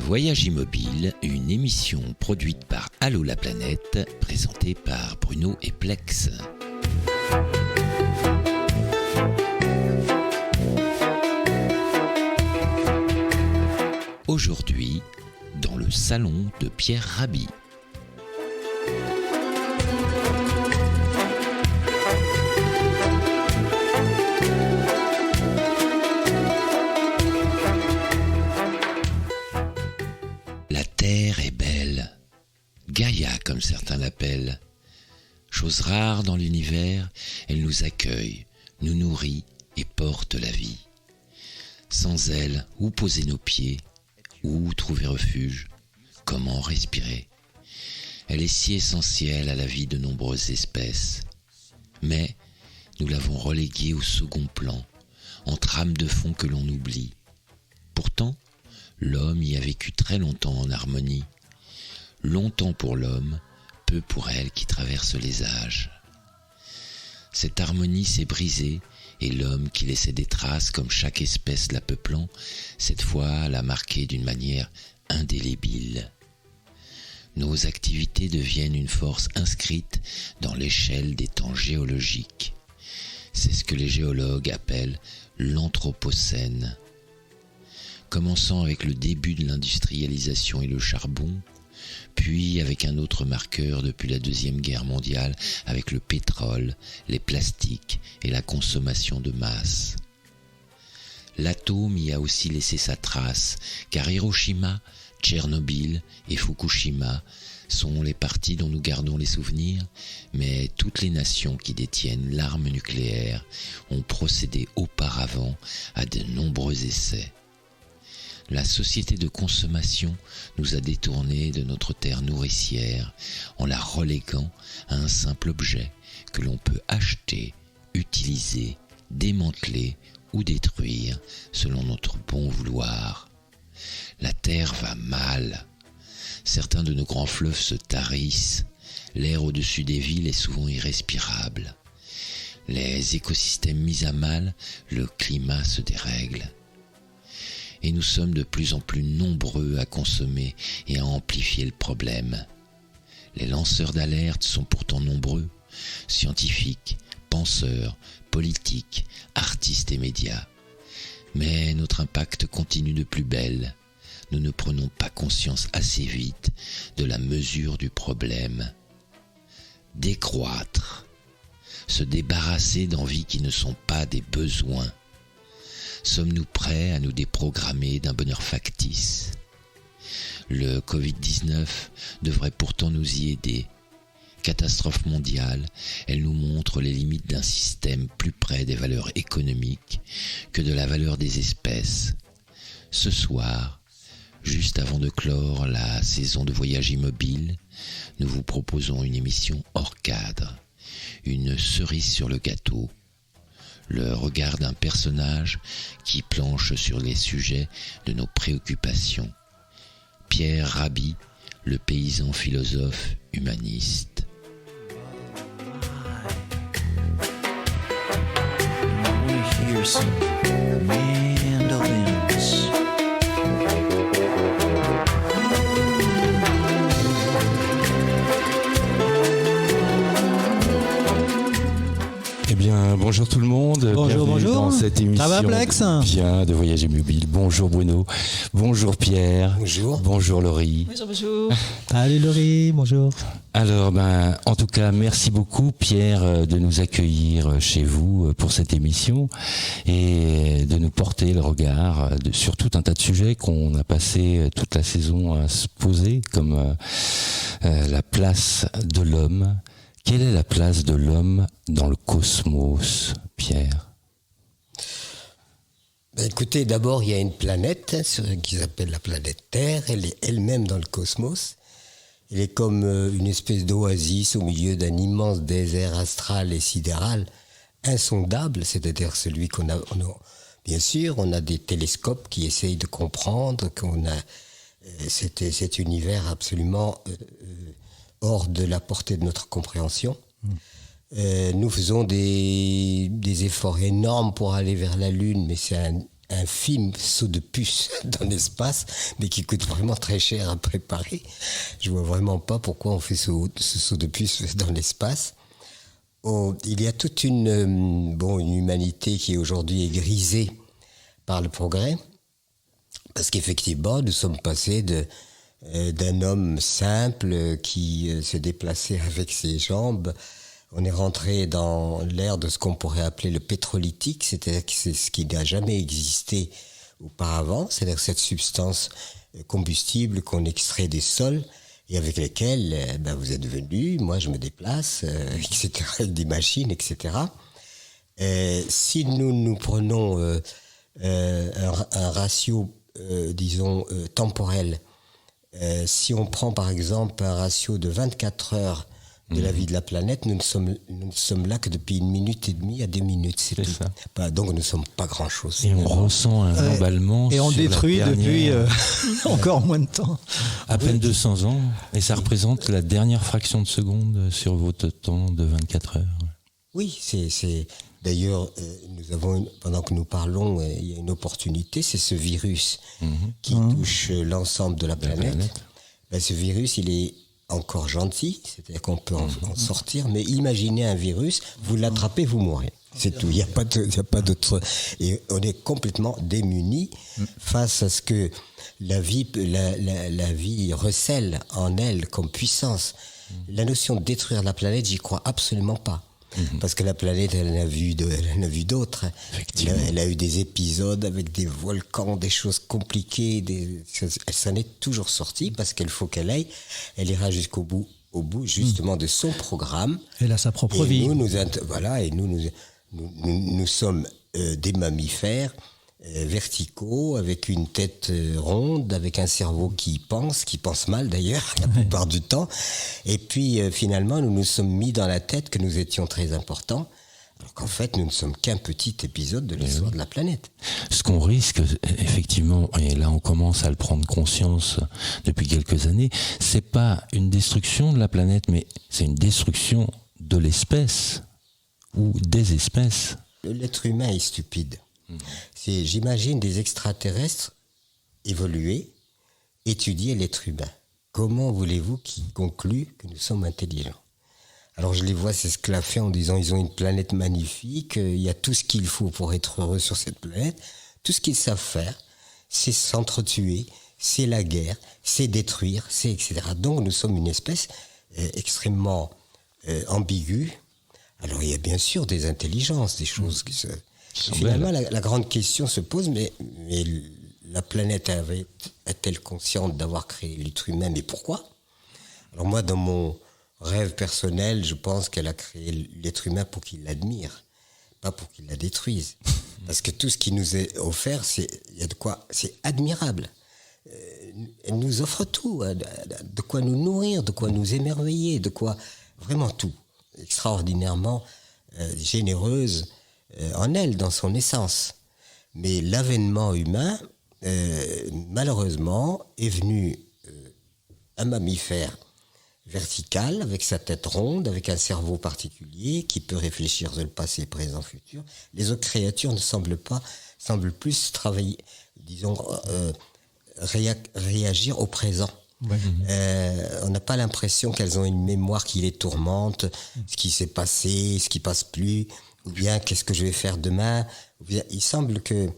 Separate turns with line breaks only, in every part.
Voyage Immobile, une émission produite par Allô la planète, présentée par Bruno et Plex. Aujourd'hui, dans le salon de Pierre Rabhi. La terre est belle, Gaïa comme certains l'appellent. Chose rare dans l'univers, elle nous accueille, nous nourrit et porte la vie. Sans elle, où poser nos pieds? Où trouver refuge? Comment respirer? Elle est si essentielle à la vie de nombreuses espèces. Mais nous l'avons reléguée au second plan, en trame de fond que l'on oublie. Pourtant, l'homme y a vécu très longtemps en harmonie. Longtemps pour l'homme, peu pour elle qui traverse les âges. Cette harmonie s'est brisée, et l'homme qui laissait des traces comme chaque espèce la peuplant, cette fois l'a marquée d'une manière indélébile. Nos activités deviennent une force inscrite dans l'échelle des temps géologiques. C'est ce que les géologues appellent l'anthropocène. Commençant avec le début de l'industrialisation et le charbon, puis avec un autre marqueur depuis la Deuxième Guerre mondiale, avec le pétrole, les plastiques et la consommation de masse. L'atome y a aussi laissé sa trace, car Hiroshima, Tchernobyl et Fukushima sont les parties dont nous gardons les souvenirs, mais toutes les nations qui détiennent l'arme nucléaire ont procédé auparavant à de nombreux essais. La société de consommation nous a détournés de notre terre nourricière en la reléguant à un simple objet que l'on peut acheter, utiliser, démanteler ou détruire selon notre bon vouloir. La terre va mal. Certains de nos grands fleuves se tarissent. L'air au-dessus des villes est souvent irrespirable. Les écosystèmes mis à mal, le climat se dérègle. Et nous sommes de plus en plus nombreux à consommer et à amplifier le problème. Les lanceurs d'alerte sont pourtant nombreux, scientifiques, penseurs, politiques, artistes et médias. Mais notre impact continue de plus belle. Nous ne prenons pas conscience assez vite de la mesure du problème. Décroître, se débarrasser d'envies qui ne sont pas des besoins. Sommes-nous prêts à nous déprogrammer d'un bonheur factice? Le Covid-19 devrait pourtant nous y aider. Catastrophe mondiale, elle nous montre les limites d'un système plus près des valeurs économiques que de la valeur des espèces. Ce soir, juste avant de clore la saison de Voyage Immobile, nous vous proposons une émission hors cadre, une cerise sur le gâteau. Le regard d'un personnage qui planche sur les sujets de nos préoccupations. Pierre Rabhi, le paysan philosophe humaniste.
Eh bien, bonjour tout le monde.
Bonjour, bonjour.
Dans cette émission.
Ça va, Plex?
Bien, de Voyage Immobile. Bonjour Bruno. Bonjour Pierre.
Bonjour.
Bonjour Laurie.
Bonjour.
Salut Laurie, bonjour.
Alors, en tout cas, merci beaucoup Pierre de nous accueillir chez vous pour cette émission et de nous porter le regard sur tout un tas de sujets qu'on a passé toute la saison à se poser, comme la place de l'homme. Quelle est la place de l'homme dans le cosmos, Pierre?
Écoutez, d'abord, il y a une planète qui s'appelle la planète Terre. Elle est elle-même dans le cosmos. Elle est comme une espèce d'oasis au milieu d'un immense désert astral et sidéral, insondable, c'est-à-dire celui qu'on a. Bien sûr, on a des télescopes qui essayent de comprendre qu'on a cet univers absolument hors de la portée de notre compréhension. Nous faisons des efforts énormes pour aller vers la Lune, mais c'est infime saut de puce dans l'espace, mais qui coûte vraiment très cher à préparer. Je vois vraiment pas pourquoi on fait ce saut de puce dans l'espace. Il y a toute une humanité qui aujourd'hui est grisée par le progrès, parce qu'effectivement, nous sommes passés d'un homme simple qui se déplaçait avec ses jambes. On est rentré dans l'ère de ce qu'on pourrait appeler le pétrolytique, c'est-à-dire que c'est ce qui n'a jamais existé auparavant, c'est-à-dire cette substance combustible qu'on extrait des sols et avec lesquels vous êtes venus, moi je me déplace, etc., avec des machines, etc. Si nous prenons un ratio, temporel, si on prend par exemple un ratio de 24 heures de la vie de la planète, nous ne sommes là que depuis 1 minute et demie à 2 minutes, c'est tout. Donc nous ne sommes pas grand-chose.
Et on ressent un emballement.
Et on
sur
détruit
la
depuis
dernière,
encore moins de temps.
à peine 200 ans, et ça représente la dernière fraction de seconde sur votre temps de 24 heures.
Oui, c'est d'ailleurs, nous avons, pendant que nous parlons, il y a une opportunité, c'est ce virus qui touche l'ensemble de la planète. Ce virus, il est encore gentil, c'est-à-dire qu'on peut en sortir, mais imaginez un virus, vous l'attrapez, vous mourrez. C'est tout, il n'y a pas d'autre. Et on est complètement démunis face à ce que la vie recèle en elle comme puissance. La notion de détruire la planète, j'y crois absolument pas. Parce que la planète, elle en a vu d'autres. Elle a eu des épisodes avec des volcans, des choses compliquées. Elle s'en est toujours sortie parce qu'il faut qu'elle aille. Elle ira jusqu'au bout, justement de son programme.
Elle a sa propre vie.
Nous sommes des mammifères verticaux, avec une tête ronde, avec un cerveau qui pense mal d'ailleurs, la plupart du temps. Et puis finalement, nous nous sommes mis dans la tête que nous étions très importants, alors qu'en fait, nous ne sommes qu'un petit épisode de l'histoire de la planète.
Ce qu'on risque, effectivement, et là on commence à le prendre conscience depuis quelques années, c'est pas une destruction de la planète, mais c'est une destruction de l'espèce ou des espèces.
L'être humain est stupide. J'imagine des extraterrestres évoluer, étudier l'être humain. Comment voulez-vous qu'ils concluent que nous sommes intelligents ? Alors je les vois s'esclaffer en disant ils ont une planète magnifique, il y a tout ce qu'il faut pour être heureux sur cette planète. Tout ce qu'ils savent faire, c'est s'entretuer, c'est la guerre, c'est détruire, c'est etc. Donc nous sommes une espèce extrêmement ambiguë. Alors il y a bien sûr des intelligences, des choses qui se... Finalement, la grande question se pose, mais la planète est-elle consciente d'avoir créé l'être humain ? Mais pourquoi ? Alors moi, dans mon rêve personnel, je pense qu'elle a créé l'être humain pour qu'il l'admire, pas pour qu'il la détruise. Parce que tout ce qui nous est offert, c'est admirable. Elle nous offre tout, de quoi nous nourrir, de quoi nous émerveiller, de quoi... Vraiment tout. Extraordinairement généreuse en elle, dans son essence. Mais l'avènement humain, malheureusement, est venu un mammifère vertical, avec sa tête ronde, avec un cerveau particulier, qui peut réfléchir sur le passé, présent, futur. Les autres créatures ne semblent plus travailler, réagir au présent. Ouais. On n'a pas l'impression qu'elles ont une mémoire qui les tourmente, ce qui s'est passé, ce qui passe plus, ou bien qu'est-ce que je vais faire demain. Il semble que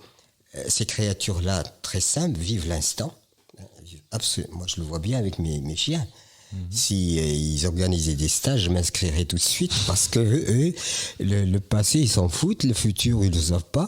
ces créatures-là, très simples, vivent l'instant. Absolument. Moi, je le vois bien avec mes chiens. Si ils organisaient des stages, je m'inscrirais tout de suite parce que eux, le passé, ils s'en foutent, le futur, ils ne le savent pas.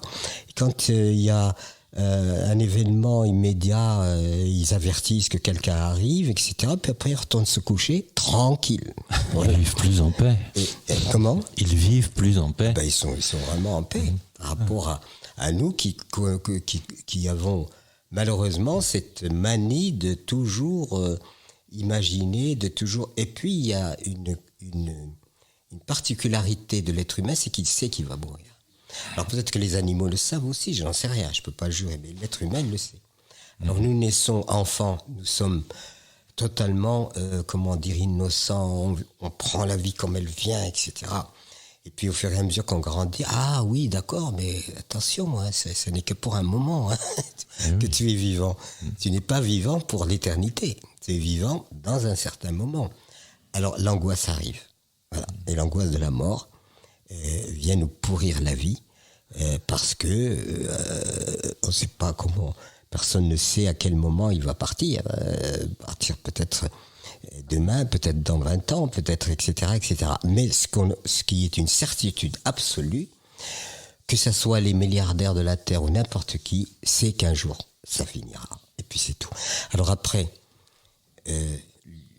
Et quand il y a un événement immédiat, ils avertissent que quelqu'un arrive, etc. Puis après, ils retournent se coucher, tranquille.
Ils vivent plus en paix.
Et comment ?
Ils vivent plus en paix.
Ils sont vraiment en paix par rapport à nous qui avons malheureusement cette manie de toujours imaginer, de toujours... Et puis, il y a une particularité de l'être humain, c'est qu'il sait qu'il va mourir. Alors peut-être que les animaux le savent aussi, je n'en sais rien, je ne peux pas le jurer, mais l'être humain il le sait. Alors nous naissons enfants, nous sommes totalement, innocents, on prend la vie comme elle vient, etc. Et puis au fur et à mesure qu'on grandit, ah oui, d'accord, mais attention, hein, ce n'est que pour un moment hein, que tu es vivant. Tu n'es pas vivant pour l'éternité. Tu es vivant dans un certain moment. Alors l'angoisse arrive. Voilà. Et l'angoisse de la mort vient nous pourrir la vie parce que on ne sait pas comment. Personne ne sait à quel moment il va partir. Partir peut-être demain, peut-être dans 20 ans, peut-être, etc., etc. Mais ce qui est une certitude absolue, que ce soit les milliardaires de la Terre ou n'importe qui, c'est qu'un jour, ça finira. Et puis c'est tout. Alors après,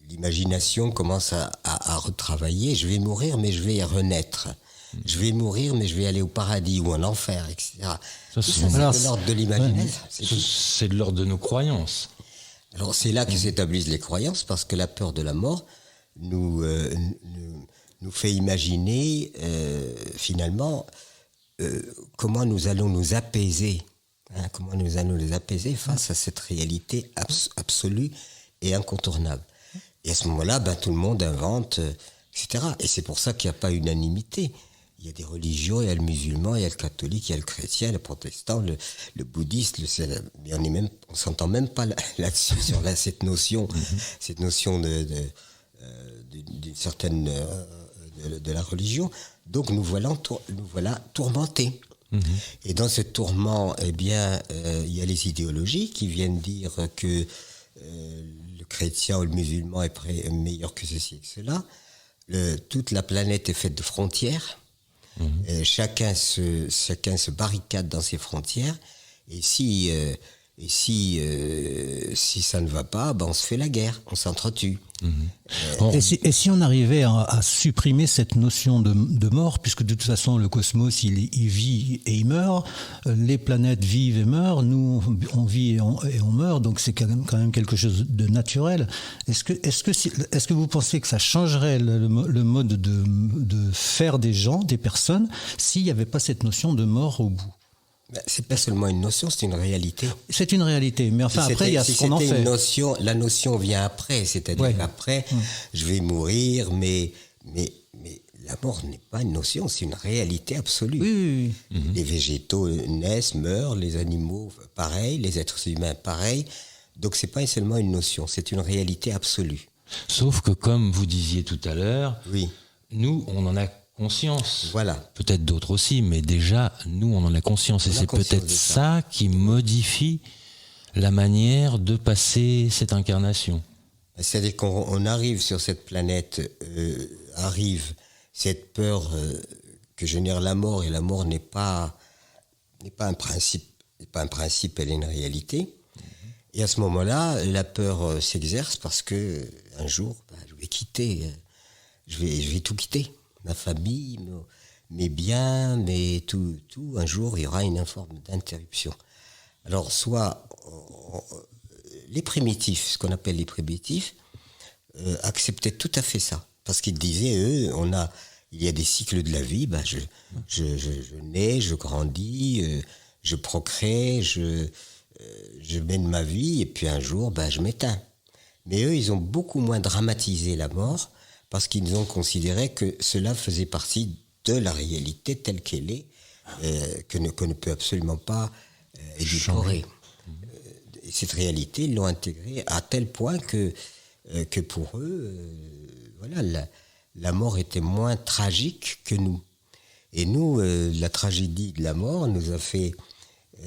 l'imagination commence à retravailler. Je vais mourir, mais je vais renaître. Je vais mourir, mais je vais aller au paradis ou en enfer, etc. C'est de l'ordre de l'imaginaire.
C'est de l'ordre de nos croyances.
Alors c'est là que s'établissent les croyances, parce que la peur de la mort nous fait imaginer finalement comment nous allons nous apaiser, comment nous allons nous apaiser face à cette réalité absolue et incontournable. Et à ce moment-là, tout le monde invente, etc. Et c'est pour ça qu'il n'y a pas unanimité. Il y a des religions, il y a le musulman, il y a le catholique, il y a le chrétien, le protestant, le bouddhiste, mais on s'entend même pas là-dessus, sur cette notion d'une certaine de la religion. Donc nous voilà tourmentés. Et dans ce tourment, eh bien, il y a les idéologies qui viennent dire que le chrétien ou le musulman est meilleur que ceci et que cela. Toute la planète est faite de frontières. Chacun se barricade dans ses frontières, et si ça ne va pas, on se fait la guerre, on s'entretue.
Et si on arrivait à supprimer cette notion de mort, puisque de toute façon le cosmos il vit et il meurt, les planètes vivent et meurent, nous on vit et on meurt, donc c'est quand même quelque chose de naturel. Est-ce que vous pensez que ça changerait le mode de faire des gens, des personnes, s'il n'y avait pas cette notion de mort au bout?
C'est pas seulement une notion, c'est une réalité.
C'est une réalité, mais enfin après il y a ce qu'on en fait.
La notion vient après, c'est-à-dire qu'après je vais mourir, mais la mort n'est pas une notion, c'est une réalité absolue.
Oui.
Les végétaux naissent, meurent, les animaux pareil, les êtres humains pareil. Donc c'est pas seulement une notion, c'est une réalité absolue.
Sauf que comme vous disiez tout à l'heure, nous on en a conscience.
Voilà.
Peut-être d'autres aussi, mais déjà, nous, on en a conscience. Et c'est peut-être ça qui modifie la manière de passer cette incarnation.
C'est-à-dire qu'on arrive sur cette planète, arrive cette peur que génère la mort, et la mort n'est pas un principe, elle est une réalité. Et à ce moment-là, la peur s'exerce parce que un jour, je vais quitter, je vais tout quitter. Ma famille, mes biens, mais tout, un jour, il y aura une forme d'interruption. Alors, soit les primitifs, ce qu'on appelle les primitifs, acceptaient tout à fait ça. Parce qu'ils disaient, eux, il y a des cycles de la vie, je nais, je grandis, je procrée, je mène ma vie, et puis un jour, je m'éteins. Mais eux, ils ont beaucoup moins dramatisé la mort, parce qu'ils ont considéré que cela faisait partie de la réalité telle qu'elle est, qu'on ne peut absolument pas édulcorer. Et cette réalité, ils l'ont intégrée à tel point que pour eux, la mort était moins tragique que nous. Et nous, la tragédie de la mort nous a fait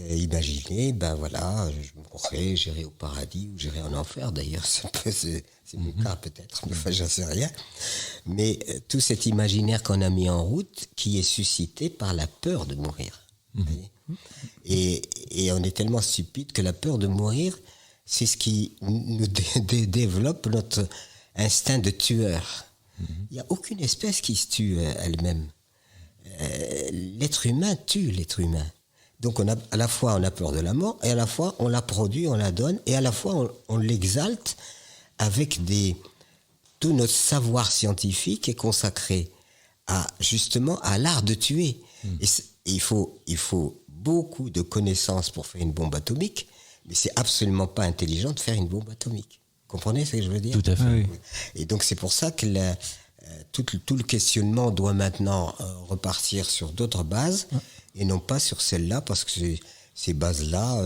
imaginer, je mourrai, j'irai au paradis ou j'irai en enfer. D'ailleurs, c'est mon cas peut-être, mais enfin, j'en sais rien. Mais tout cet imaginaire qu'on a mis en route, qui est suscité par la peur de mourir. Et on est tellement stupide que la peur de mourir, c'est ce qui nous développe notre instinct de tueur. Il n'y a aucune espèce qui se tue elle-même. L'être humain tue l'être humain. Donc à la fois on a peur de la mort, et à la fois on la produit, on la donne, et à la fois on l'exalte avec tout notre savoir scientifique est consacré justement à l'art de tuer. Et il faut beaucoup de connaissances pour faire une bombe atomique, mais c'est absolument pas intelligent de faire une bombe atomique. Comprenez ce que je veux dire ?
Tout à fait.
Oui.
Et donc c'est pour ça que tout le questionnement doit maintenant repartir sur d'autres bases et non pas sur celles-là, parce que ces bases-là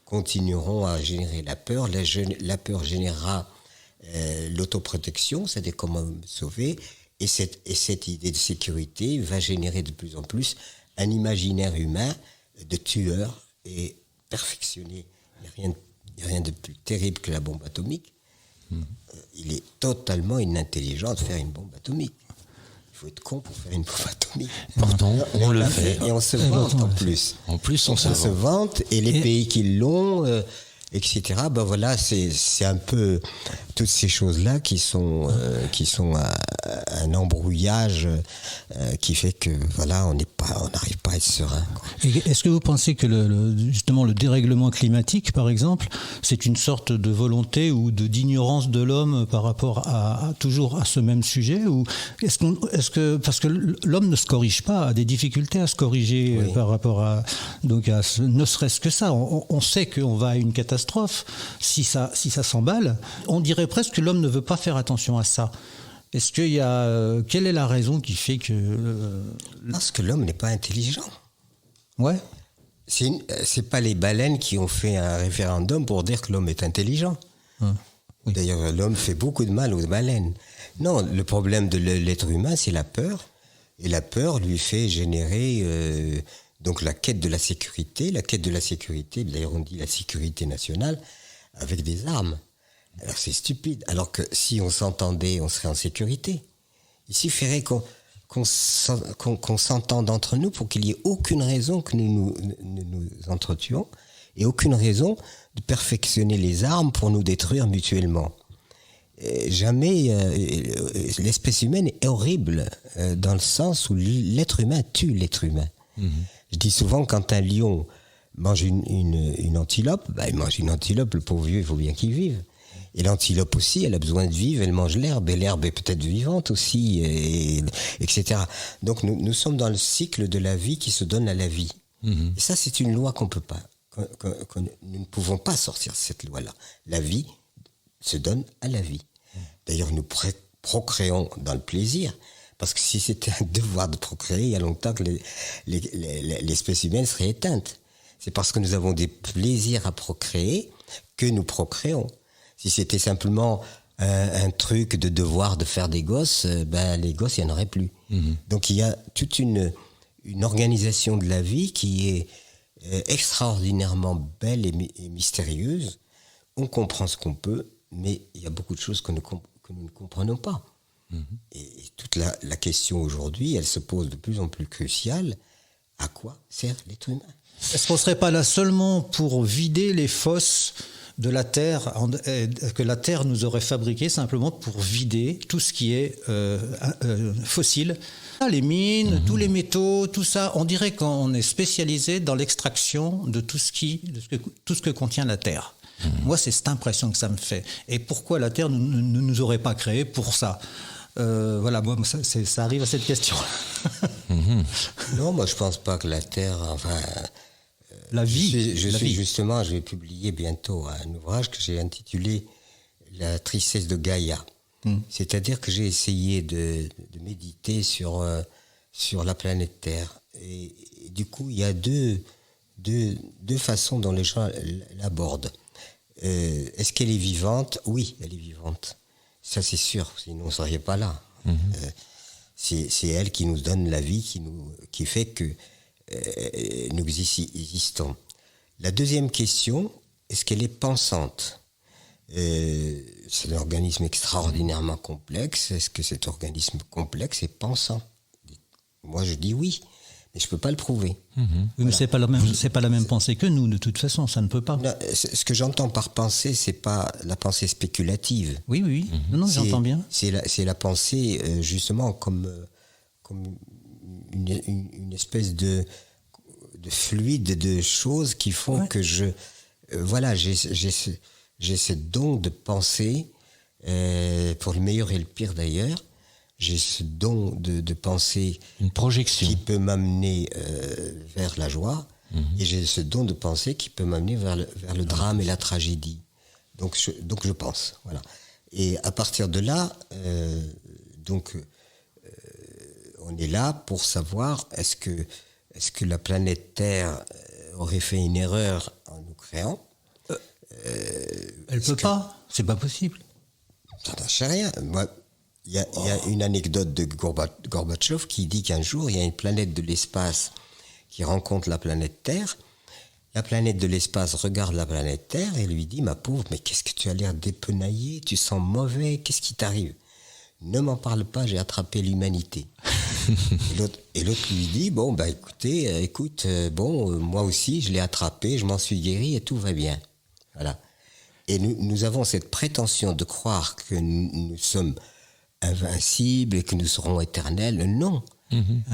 continueront à générer la peur. La peur générera l'autoprotection, c'est-à-dire comment me sauver, et cette idée de sécurité va générer de plus en plus un imaginaire humain de tueur et perfectionné. Il n'y a rien de plus terrible que la bombe atomique. Il est totalement inintelligent de faire une bombe atomique. Il faut être con pour faire une bombe atomique.
Pourtant, on le fait.
Et on se vante en plus.
En plus, on se
vante. Et les pays qui l'ont, etc. Ben voilà, c'est un peu toutes ces choses-là qui sont un embrouillage qui fait que voilà, on n'arrive pas à être serein, quoi.
Et est-ce que vous pensez que justement le dérèglement climatique, par exemple, c'est une sorte de volonté ou d'ignorance de l'homme par rapport toujours à ce même sujet, ou parce que l'homme ne se corrige pas, a des difficultés à se corriger par rapport ne serait-ce que ça. On sait qu'on va à une catastrophe si ça s'emballe. On dirait presque que l'homme ne veut pas faire attention à ça. Est-ce qu'il y a quelle est la raison qui fait que
Parce que l'homme n'est pas intelligent.
Ouais.
C'est pas les baleines qui ont fait un référendum pour dire que l'homme est intelligent. Oui. D'ailleurs, l'homme fait beaucoup de mal aux baleines. Non, le problème de l'être humain, c'est la peur. Et la peur lui fait générer donc la quête de la sécurité. La quête de la sécurité, d'ailleurs on dit la sécurité nationale, avec des armes. Alors c'est stupide. Alors que si on s'entendait, on serait en sécurité. Il suffirait qu'on s'entende entre nous pour qu'il n'y ait aucune raison que nous nous entretuons et aucune raison de perfectionner les armes pour nous détruire mutuellement. Jamais l'espèce humaine est horrible dans le sens où l'être humain tue l'être humain. Je dis souvent, quand un lion mange une antilope, il mange une antilope, le pauvre vieux, il faut bien qu'il vive. Et l'antilope aussi, elle a besoin de vivre, elle mange l'herbe, et l'herbe est peut-être vivante aussi, etc. Donc nous sommes dans le cycle de la vie qui se donne à la vie. Et ça, c'est une loi qu'on peut pas, nous ne pouvons pas sortir de cette loi-là. La vie se donne à la vie. D'ailleurs, nous procréons dans le plaisir, parce que si c'était un devoir de procréer, il y a longtemps que l'espèce humaine serait éteinte. C'est parce que nous avons des plaisirs à procréer que nous procréons. Si c'était simplement un truc de devoir de faire des gosses, les gosses, il n'y en aurait plus. Donc il y a toute une organisation de la vie qui est extraordinairement belle et mystérieuse. On comprend ce qu'on peut, mais il y a beaucoup de choses que nous ne comprenons pas. Et toute la question aujourd'hui, elle se pose de plus en plus cruciale. À quoi sert l'être humain ?
Est-ce qu'on ne serait pas là seulement pour vider les fosses de la Terre, que la Terre nous aurait fabriqué simplement pour vider tout ce qui est fossile ? Les mines, tous les métaux, tout ça, on dirait qu'on est spécialisé dans l'extraction de tout ce que contient la Terre. Moi, c'est cette impression que ça me fait. Et pourquoi la Terre ne nous aurait pas créé pour ça ? Voilà, moi, ça arrive à cette question.
Non, moi, je pense pas que la Terre,
la vie.
Justement, je vais publier bientôt un ouvrage que j'ai intitulé La tristesse de Gaïa. C'est-à-dire que j'ai essayé de méditer sur la planète Terre. Et du coup, il y a deux façons dont les gens l'abordent. Est-ce qu'elle est vivante ? Oui, elle est vivante. Ça, c'est sûr, sinon on ne serait pas là. C'est elle qui nous donne la vie, qui fait que nous existons. La deuxième question, est-ce qu'elle est pensante ? C'est un organisme extraordinairement complexe. Est-ce que cet organisme complexe est pensant ? Moi, je dis oui, mais je ne peux pas le prouver.
Oui, mais c'est pas la même pensée que nous, de toute façon, ça ne peut pas.
Non, ce que j'entends par pensée, c'est pas la pensée spéculative.
Oui. Non, j'entends bien.
C'est la pensée, justement, comme une espèce de fluide de choses qui font que j'ai ce don de penser, pour le meilleur et le pire d'ailleurs. J'ai ce don de penser,
une projection
qui peut m'amener vers la joie, et j'ai ce don de penser qui peut m'amener vers le drame et la tragédie. Donc je pense, voilà. Et à partir de là, on est là pour savoir est-ce que la planète Terre aurait fait une erreur en nous créant.
Elle peut pas, c'est pas possible.
Ça n'en sait rien. Moi, il y a une anecdote de Gorbatchev qui dit qu'un jour, il y a une planète de l'espace qui rencontre la planète Terre. La planète de l'espace regarde la planète Terre et lui dit « Ma pauvre, mais qu'est-ce que tu as l'air dépenaillé, tu sens mauvais, qu'est-ce qui t'arrive ?»« Ne m'en parle pas, j'ai attrapé l'humanité. » Et l'autre lui dit « Bon, bah écoute, moi aussi, je l'ai attrapé, je m'en suis guéri et tout va bien. » Voilà. Et nous avons cette prétention de croire que nous sommes invincibles et que nous serons éternels. Non.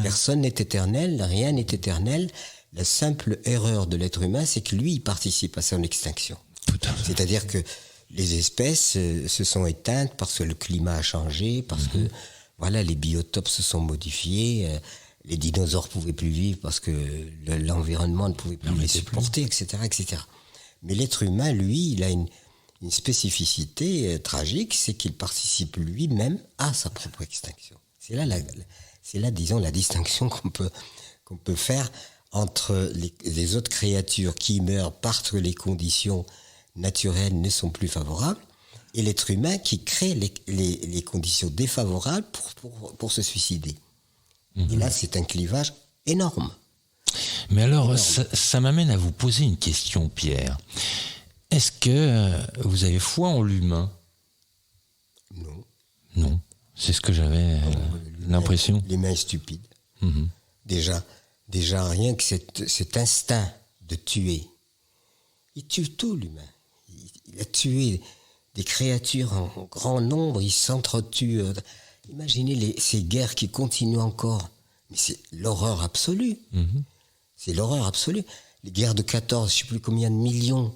Personne n'est éternel, rien n'est éternel. La simple erreur de l'être humain, c'est que lui, il participe à son extinction. C'est-à-dire que les espèces se sont éteintes parce que le climat a changé, parce que voilà, les biotopes se sont modifiés, les dinosaures ne pouvaient plus vivre parce que l'environnement ne pouvait plus les supporter, etc., etc. Mais l'être humain, lui, il a une spécificité tragique, c'est qu'il participe lui-même à sa propre extinction. C'est là, disons, la distinction qu'on peut faire entre les autres créatures qui meurent parce que les conditions naturelles ne sont plus favorables et l'être humain qui crée les conditions défavorables pour se suicider. Et là, c'est un clivage énorme.
Mais alors, ça m'amène à vous poser une question, Pierre. Est-ce que vous avez foi en l'humain ?
Non.
Non, c'est ce que j'avais l'impression.
L'humain est stupide. Déjà, rien que cet instinct de tuer, il tue tout, l'humain. Il a tué des créatures en grand nombre, il s'entretue. Imaginez ces guerres qui continuent encore. Mais c'est l'horreur absolue. C'est l'horreur absolue. Les guerres de 14, je ne sais plus combien de millions,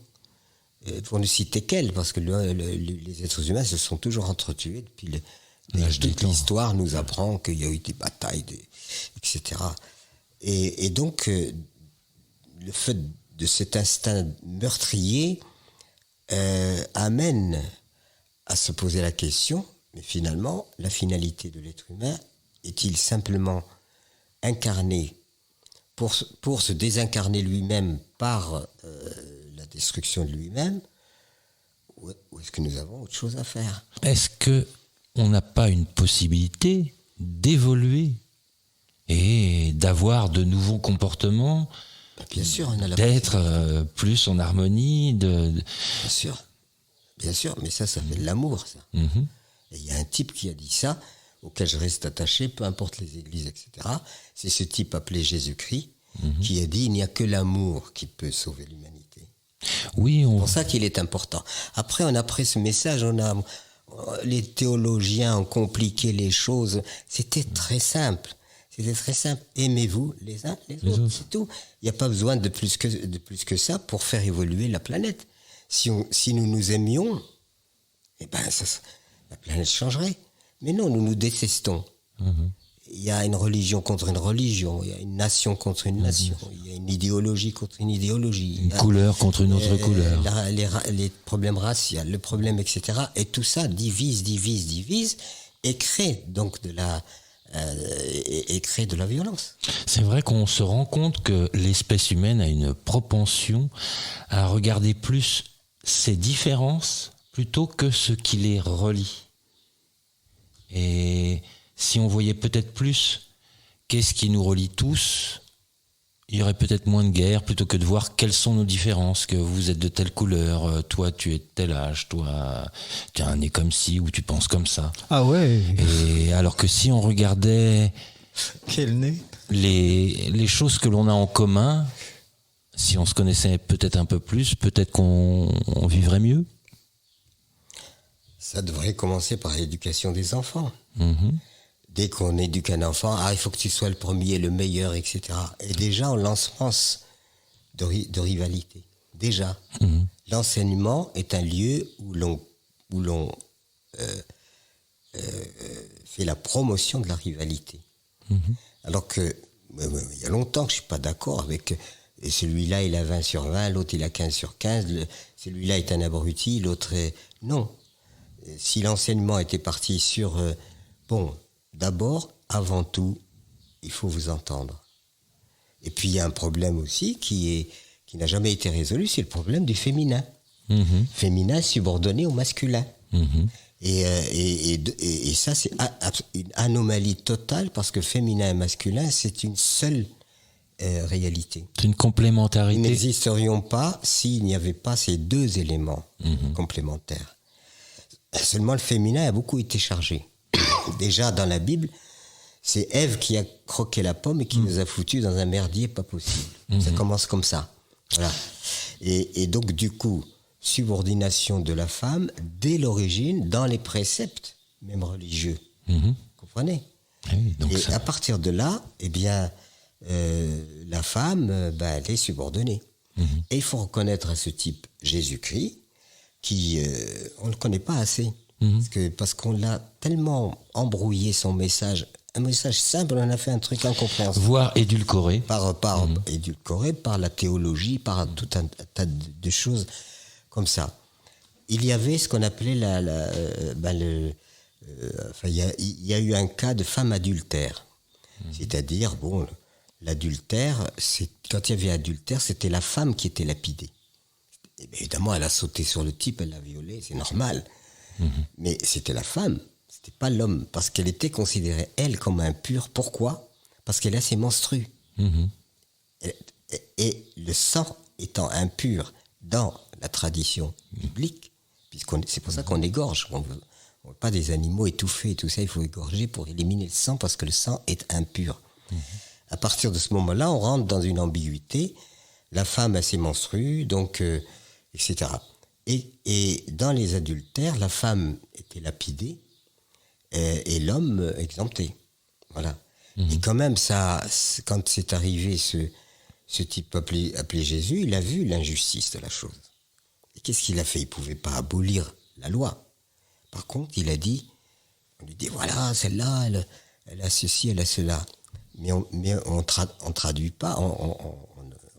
pour ne citer qu'elles, parce que les êtres humains se sont toujours entretués depuis toute l'histoire nous apprend qu'il y a eu des batailles, etc. Et donc, le fait de cet instinct meurtrier amène à se poser la question, mais finalement, la finalité de l'être humain est-il simplement incarné pour se désincarner lui-même par la destruction de lui-même, ou est-ce que nous avons autre chose à faire ?
Est-ce qu'on n'a pas une possibilité d'évoluer et d'avoir de nouveaux comportements,
bien sûr, on a la
d'être plus en harmonie
Bien sûr, mais ça fait de l'amour, ça. Et il y a un type qui a dit ça, auquel je reste attaché, peu importe les églises, etc. C'est ce type appelé Jésus-Christ, qui a dit « Il n'y a que l'amour qui peut sauver l'humanité ».
Oui,
C'est pour ça qu'il est important. Après, on a pris ce message, les théologiens ont compliqué les choses. C'était très simple. Aimez-vous les uns les autres, c'est tout. Il n'y a pas besoin de plus que ça pour faire évoluer la planète. Si nous nous aimions, la planète changerait. Mais non, nous nous détestons. Il y a une religion contre une religion, il y a une nation contre une nation, il y a une idéologie contre une idéologie.
Une couleur contre une autre couleur.
Les problèmes raciaux, le problème, etc. Et tout ça divise, et crée donc de la violence.
C'est vrai qu'on se rend compte que l'espèce humaine a une propension à regarder plus ses différences plutôt que ce qui les relie. Et si on voyait peut-être plus qu'est-ce qui nous relie tous, il y aurait peut-être moins de guerre plutôt que de voir quelles sont nos différences, que vous êtes de telle couleur, toi tu es de tel âge, toi tu as un nez comme ci ou tu penses comme ça.
Ah ouais.
Et alors que si on regardait
quel nez,
les choses que l'on a en commun, si on se connaissait peut-être un peu plus, peut-être qu'on vivrait mieux.
Ça devrait commencer par l'éducation des enfants. Dès qu'on éduque un enfant, il faut que tu sois le premier, le meilleur, etc. Et déjà, on lance de rivalité. Déjà, l'enseignement est un lieu où l'on fait la promotion de la rivalité. Alors que, il y a longtemps que je ne suis pas d'accord avec... Et celui-là, il a 20 sur 20, l'autre, il a 15 sur 15, celui-là est un abruti, l'autre est... Non. Si l'enseignement était parti sur... d'abord, avant tout, il faut vous entendre. Et puis il y a un problème aussi qui n'a jamais été résolu, c'est le problème du féminin. Féminin subordonné au masculin. Et ça, c'est une anomalie totale, parce que féminin et masculin, c'est une seule réalité.
C'est une complémentarité.
Ils n'existerions pas s'il n'y avait pas ces deux éléments complémentaires. Seulement, le féminin a beaucoup été chargé. Déjà, dans la Bible, c'est Ève qui a croqué la pomme et qui nous a foutus dans un merdier pas possible. Ça commence comme ça. Voilà. Et donc, du coup, subordination de la femme dès l'origine dans les préceptes, même religieux. Vous comprenez?
Oui, donc
et
ça...
à partir de là, eh bien, la femme, elle est subordonnée. Et il faut reconnaître à ce type Jésus-Christ, qui, on ne le connaît pas assez. Parce qu'on l'a tellement embrouillé son message. Un message simple, on en a fait un truc incompréhensible.
Voire édulcoré.
Édulcoré par la théologie, par tout un tas de choses comme ça. Il y avait ce qu'on appelait il y a eu un cas de femme adultère. C'est-à-dire, bon, l'adultère, quand il y avait adultère, c'était la femme qui était lapidée. Et bien, évidemment, elle a sauté sur le type, elle l'a violé, c'est normal. Mais c'était la femme, c'était pas l'homme, parce qu'elle était considérée, elle, comme impure. Pourquoi? Parce qu'elle a ses menstrues. Et le sang étant impur dans la tradition biblique, c'est pour ça qu'on égorge. On veut pas des animaux étouffés et tout ça, il faut égorger pour éliminer le sang, parce que le sang est impur. À partir de ce moment-là, on rentre dans une ambiguïté. La femme a ses menstrues, donc, etc. Et dans les adultères, la femme était lapidée et l'homme exempté. Voilà. Et quand même, quand c'est arrivé ce type appelé Jésus, il a vu l'injustice de la chose. Et qu'est-ce qu'il a fait? Il ne pouvait pas abolir la loi. Par contre, il a dit, on lui dit, voilà, celle-là, elle a ceci, elle a cela. Mais on traduit pas, on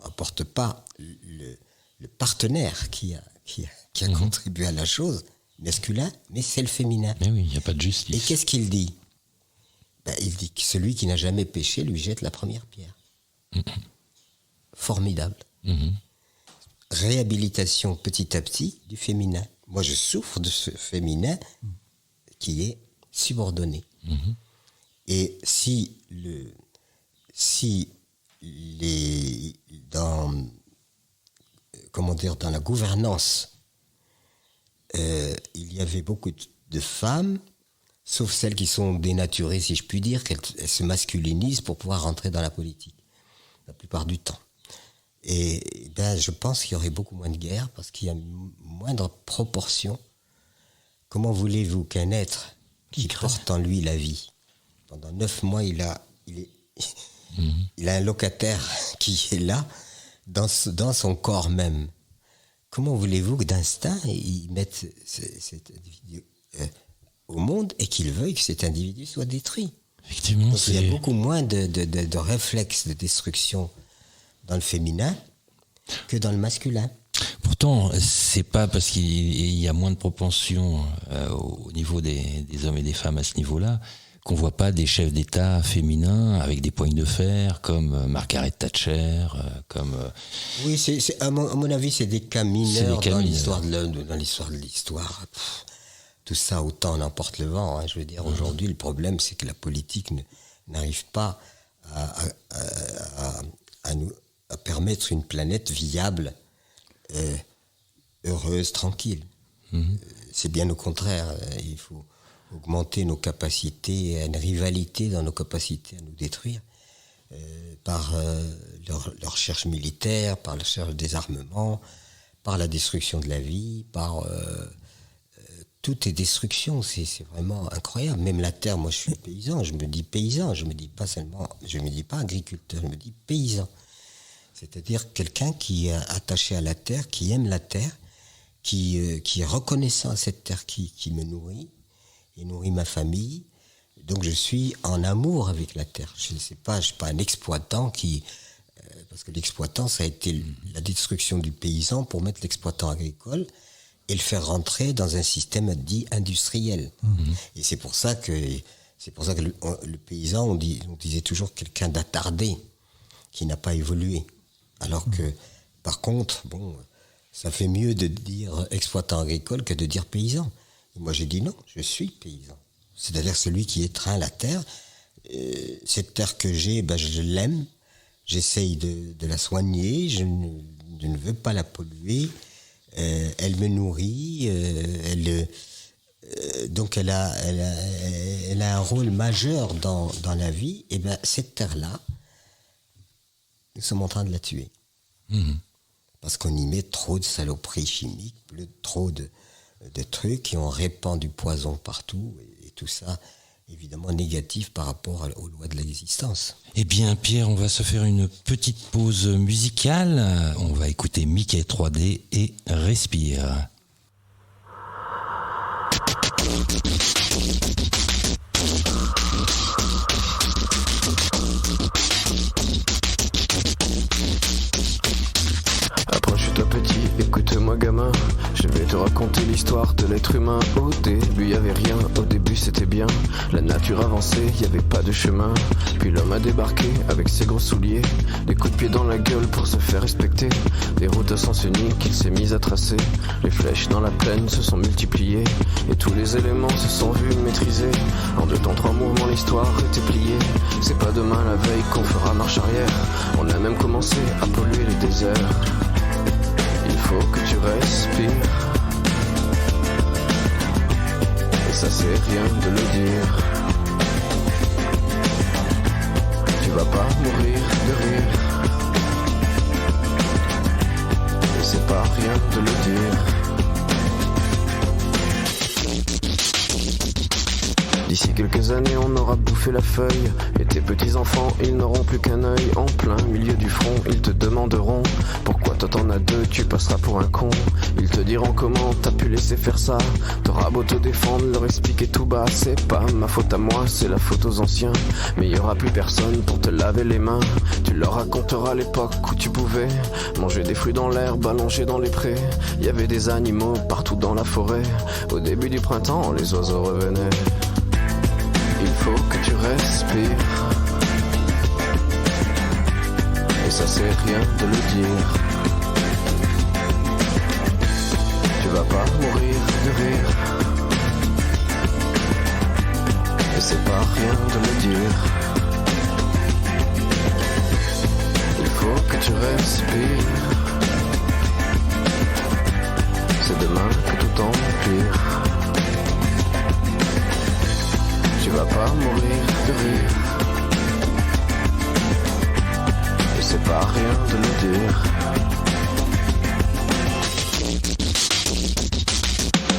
n'apporte pas le partenaire qui a contribué à la chose, masculin, mais c'est le féminin.
Mais oui, il n'y a pas de justice.
Et qu'est-ce qu'il dit? Il dit que celui qui n'a jamais péché lui jette la première pierre. Formidable. Réhabilitation petit à petit du féminin. Moi, je souffre de ce féminin qui est subordonné. Et dans la gouvernance, il y avait beaucoup de femmes, sauf celles qui sont dénaturées, si je puis dire, qu'elles se masculinisent pour pouvoir rentrer dans la politique, la plupart du temps. Et je pense qu'il y aurait beaucoup moins de guerres, parce qu'il y a une moindre proportion. Comment voulez-vous qu'un être qui porte en lui la vie, pendant 9 mois, il a un locataire qui est là, dans son corps même. Comment voulez-vous que d'instinct, il mette cet individu au monde et qu'il veuille que cet individu soit détruit?
Effectivement,
donc, il y a beaucoup moins de réflexes de destruction dans le féminin que dans le masculin.
Pourtant, c'est pas parce qu'il y a moins de propension au niveau des hommes et des femmes à ce niveau-là qu'on voit pas des chefs d'État féminins avec des poignes de fer comme Margaret Thatcher, comme...
Oui, à mon avis, c'est des cas mineurs dans l'histoire de l'histoire. Tout ça, autant n'emporte le vent. Je veux dire, aujourd'hui, le problème, c'est que la politique n'arrive pas à permettre une planète viable, heureuse, tranquille. C'est bien au contraire. Il faut augmenter nos capacités, une rivalité dans nos capacités à nous détruire par leur recherche militaire, par la recherche des armements, par la destruction de la vie, par tout est destruction. C'est vraiment incroyable. Même la terre, moi je suis paysan, je me dis paysan, je me dis pas agriculteur, je me dis paysan. C'est-à-dire quelqu'un qui est attaché à la terre, qui aime la terre, qui est reconnaissant à cette terre qui me nourrit et nourrit ma famille. Donc je suis en amour avec la terre. Je ne suis pas un exploitant parce que l'exploitant, ça a été la destruction du paysan pour mettre l'exploitant agricole et le faire rentrer dans un système dit industriel. Et c'est pour ça que C'est pour ça que le paysan, on disait toujours quelqu'un d'attardé, qui n'a pas évolué. Alors que, par contre, ça fait mieux de dire exploitant agricole que de dire paysan. Et moi, j'ai dit non, je suis paysan. C'est-à-dire celui qui étreint la terre. Cette terre que j'ai, je l'aime. J'essaye de la soigner. Je ne veux pas la polluer. Elle me nourrit. Donc elle a un rôle majeur dans la vie. Et cette terre-là, nous sommes en train de la tuer. Parce qu'on y met trop de saloperies chimiques, trop de trucs, et on répand du poison partout, et tout ça, évidemment, négatif par rapport aux lois de l'existence.
Eh bien, Pierre, on va se faire une petite pause musicale. On va écouter Mickey 3D et Respire.
Approche-toi petit, écoute-moi gamin. Je vais te raconter l'histoire de l'être humain. Au début y avait rien, au début c'était bien. La nature avançait, y avait pas de chemin. Puis l'homme a débarqué avec ses gros souliers, des coups de pied dans la gueule pour se faire respecter. Des routes à sens unique qu'il s'est mis à tracer. Les flèches dans la plaine se sont multipliées, et tous les éléments se sont vus maîtrisés. En 2 temps 3 mouvements l'histoire était pliée. C'est pas demain la veille qu'on fera marche arrière. On a même commencé à polluer les déserts. Il faut que tu respires, et ça c'est rien de le dire. Tu vas pas mourir de rire, et c'est pas rien de le dire. D'ici quelques années on aura bouffé la feuille, et tes petits enfants ils n'auront plus qu'un œil. En plein milieu du front ils te demanderont pourquoi toi t'en as 2, tu passeras pour un con. Ils te diront comment t'as pu laisser faire ça. T'auras beau te défendre, leur expliquer tout bas. C'est pas ma faute à moi, c'est la faute aux anciens. Mais y aura plus personne pour te laver les mains. Tu leur raconteras l'époque où tu pouvais manger des fruits dans l'herbe, allongés dans les prés. Y avait des animaux partout dans la forêt. Au début du printemps les oiseaux revenaient. Il faut que tu respires, et ça c'est rien de le dire. Tu vas pas mourir de rire, et c'est pas rien de le dire. Il faut que tu respires, c'est demain que tout empire. Tu vas pas mourir de rire, et c'est pas rien de le dire.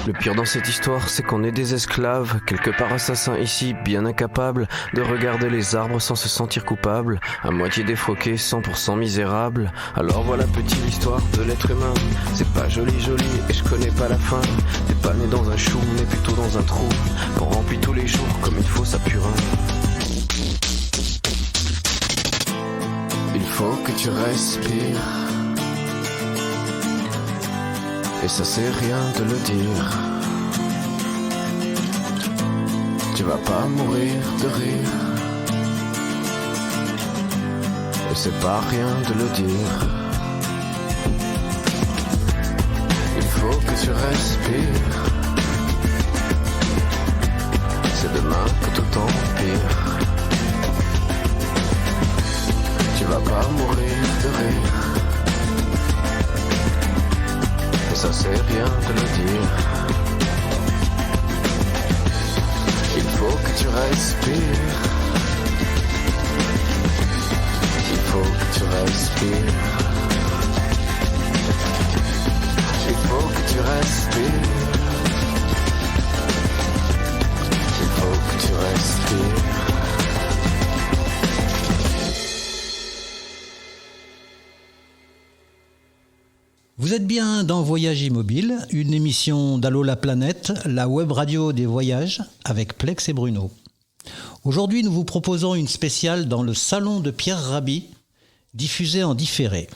Le pire dans cette histoire, c'est qu'on est des esclaves, quelque part assassins ici, bien incapables de regarder les arbres sans se sentir coupables, à moitié défroqués, 100% misérables. Alors voilà petite l'histoire de l'être humain. C'est pas joli et je connais pas la fin. T'es pas né dans un chou, mais plutôt dans un trou, qu'on remplit tous les jours comme il faut sa purin. Il faut que tu respires, et ça c'est rien de le dire. Tu vas pas mourir de rire, et c'est pas rien de le dire. Il faut que tu respires, c'est demain que tout empire. Tu vas pas mourir de rire, et ça c'est rien de le dire. Il faut que tu respires, il faut que tu respires, il faut que tu respires, il faut que tu respires.
Vous êtes bien dans Voyage Immobile, une émission d'Allo la planète, la web radio des voyages avec Plex et Bruno. Aujourd'hui, nous vous proposons une spéciale dans le salon de Pierre Rabhi, diffusée en différé.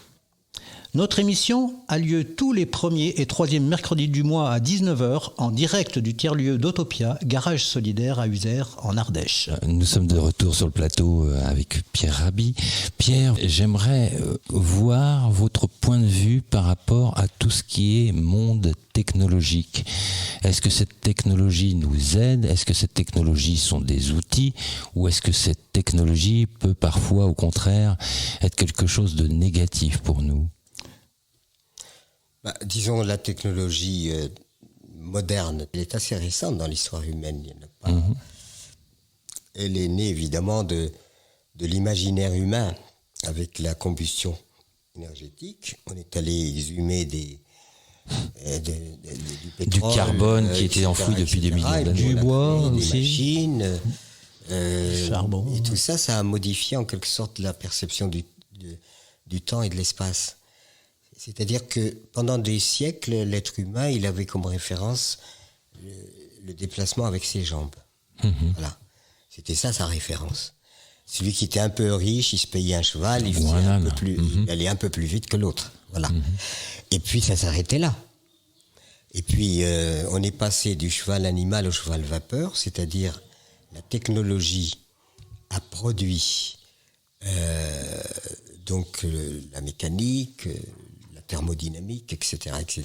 Notre émission a lieu tous les premiers et troisièmes mercredis du mois à 19h en direct du tiers-lieu d'Autopia, garage solidaire à Uzère en Ardèche.
Nous sommes de retour sur le plateau avec Pierre Rabhi. Pierre, j'aimerais voir votre point de vue par rapport à tout ce qui est monde technologique. Est-ce que cette technologie nous aide? Est-ce que cette technologie sont des outils? Ou est-ce que cette technologie peut parfois, au contraire, être quelque chose de négatif pour nous?
Disons, la technologie moderne, elle est assez récente dans l'histoire humaine. Il y en a pas. Elle est née évidemment de l'imaginaire humain avec la combustion énergétique. On est allé exhumer du pétrole,
du carbone qui était enfoui depuis des millions d'années.
Du bois
des
aussi.
Machines,
charbon.
Et tout ça, ça a modifié en quelque sorte la perception du temps et de l'espace. C'est-à-dire que pendant des siècles, l'être humain, il avait comme référence le déplacement avec ses jambes. Voilà. C'était ça sa référence. Celui qui était un peu riche, il se payait un cheval, il allait un peu plus vite que l'autre. Voilà. Et puis ça s'arrêtait là. Et puis on est passé du cheval animal au cheval vapeur, c'est-à-dire la technologie a produit donc la mécanique, la thermodynamique, etc., etc.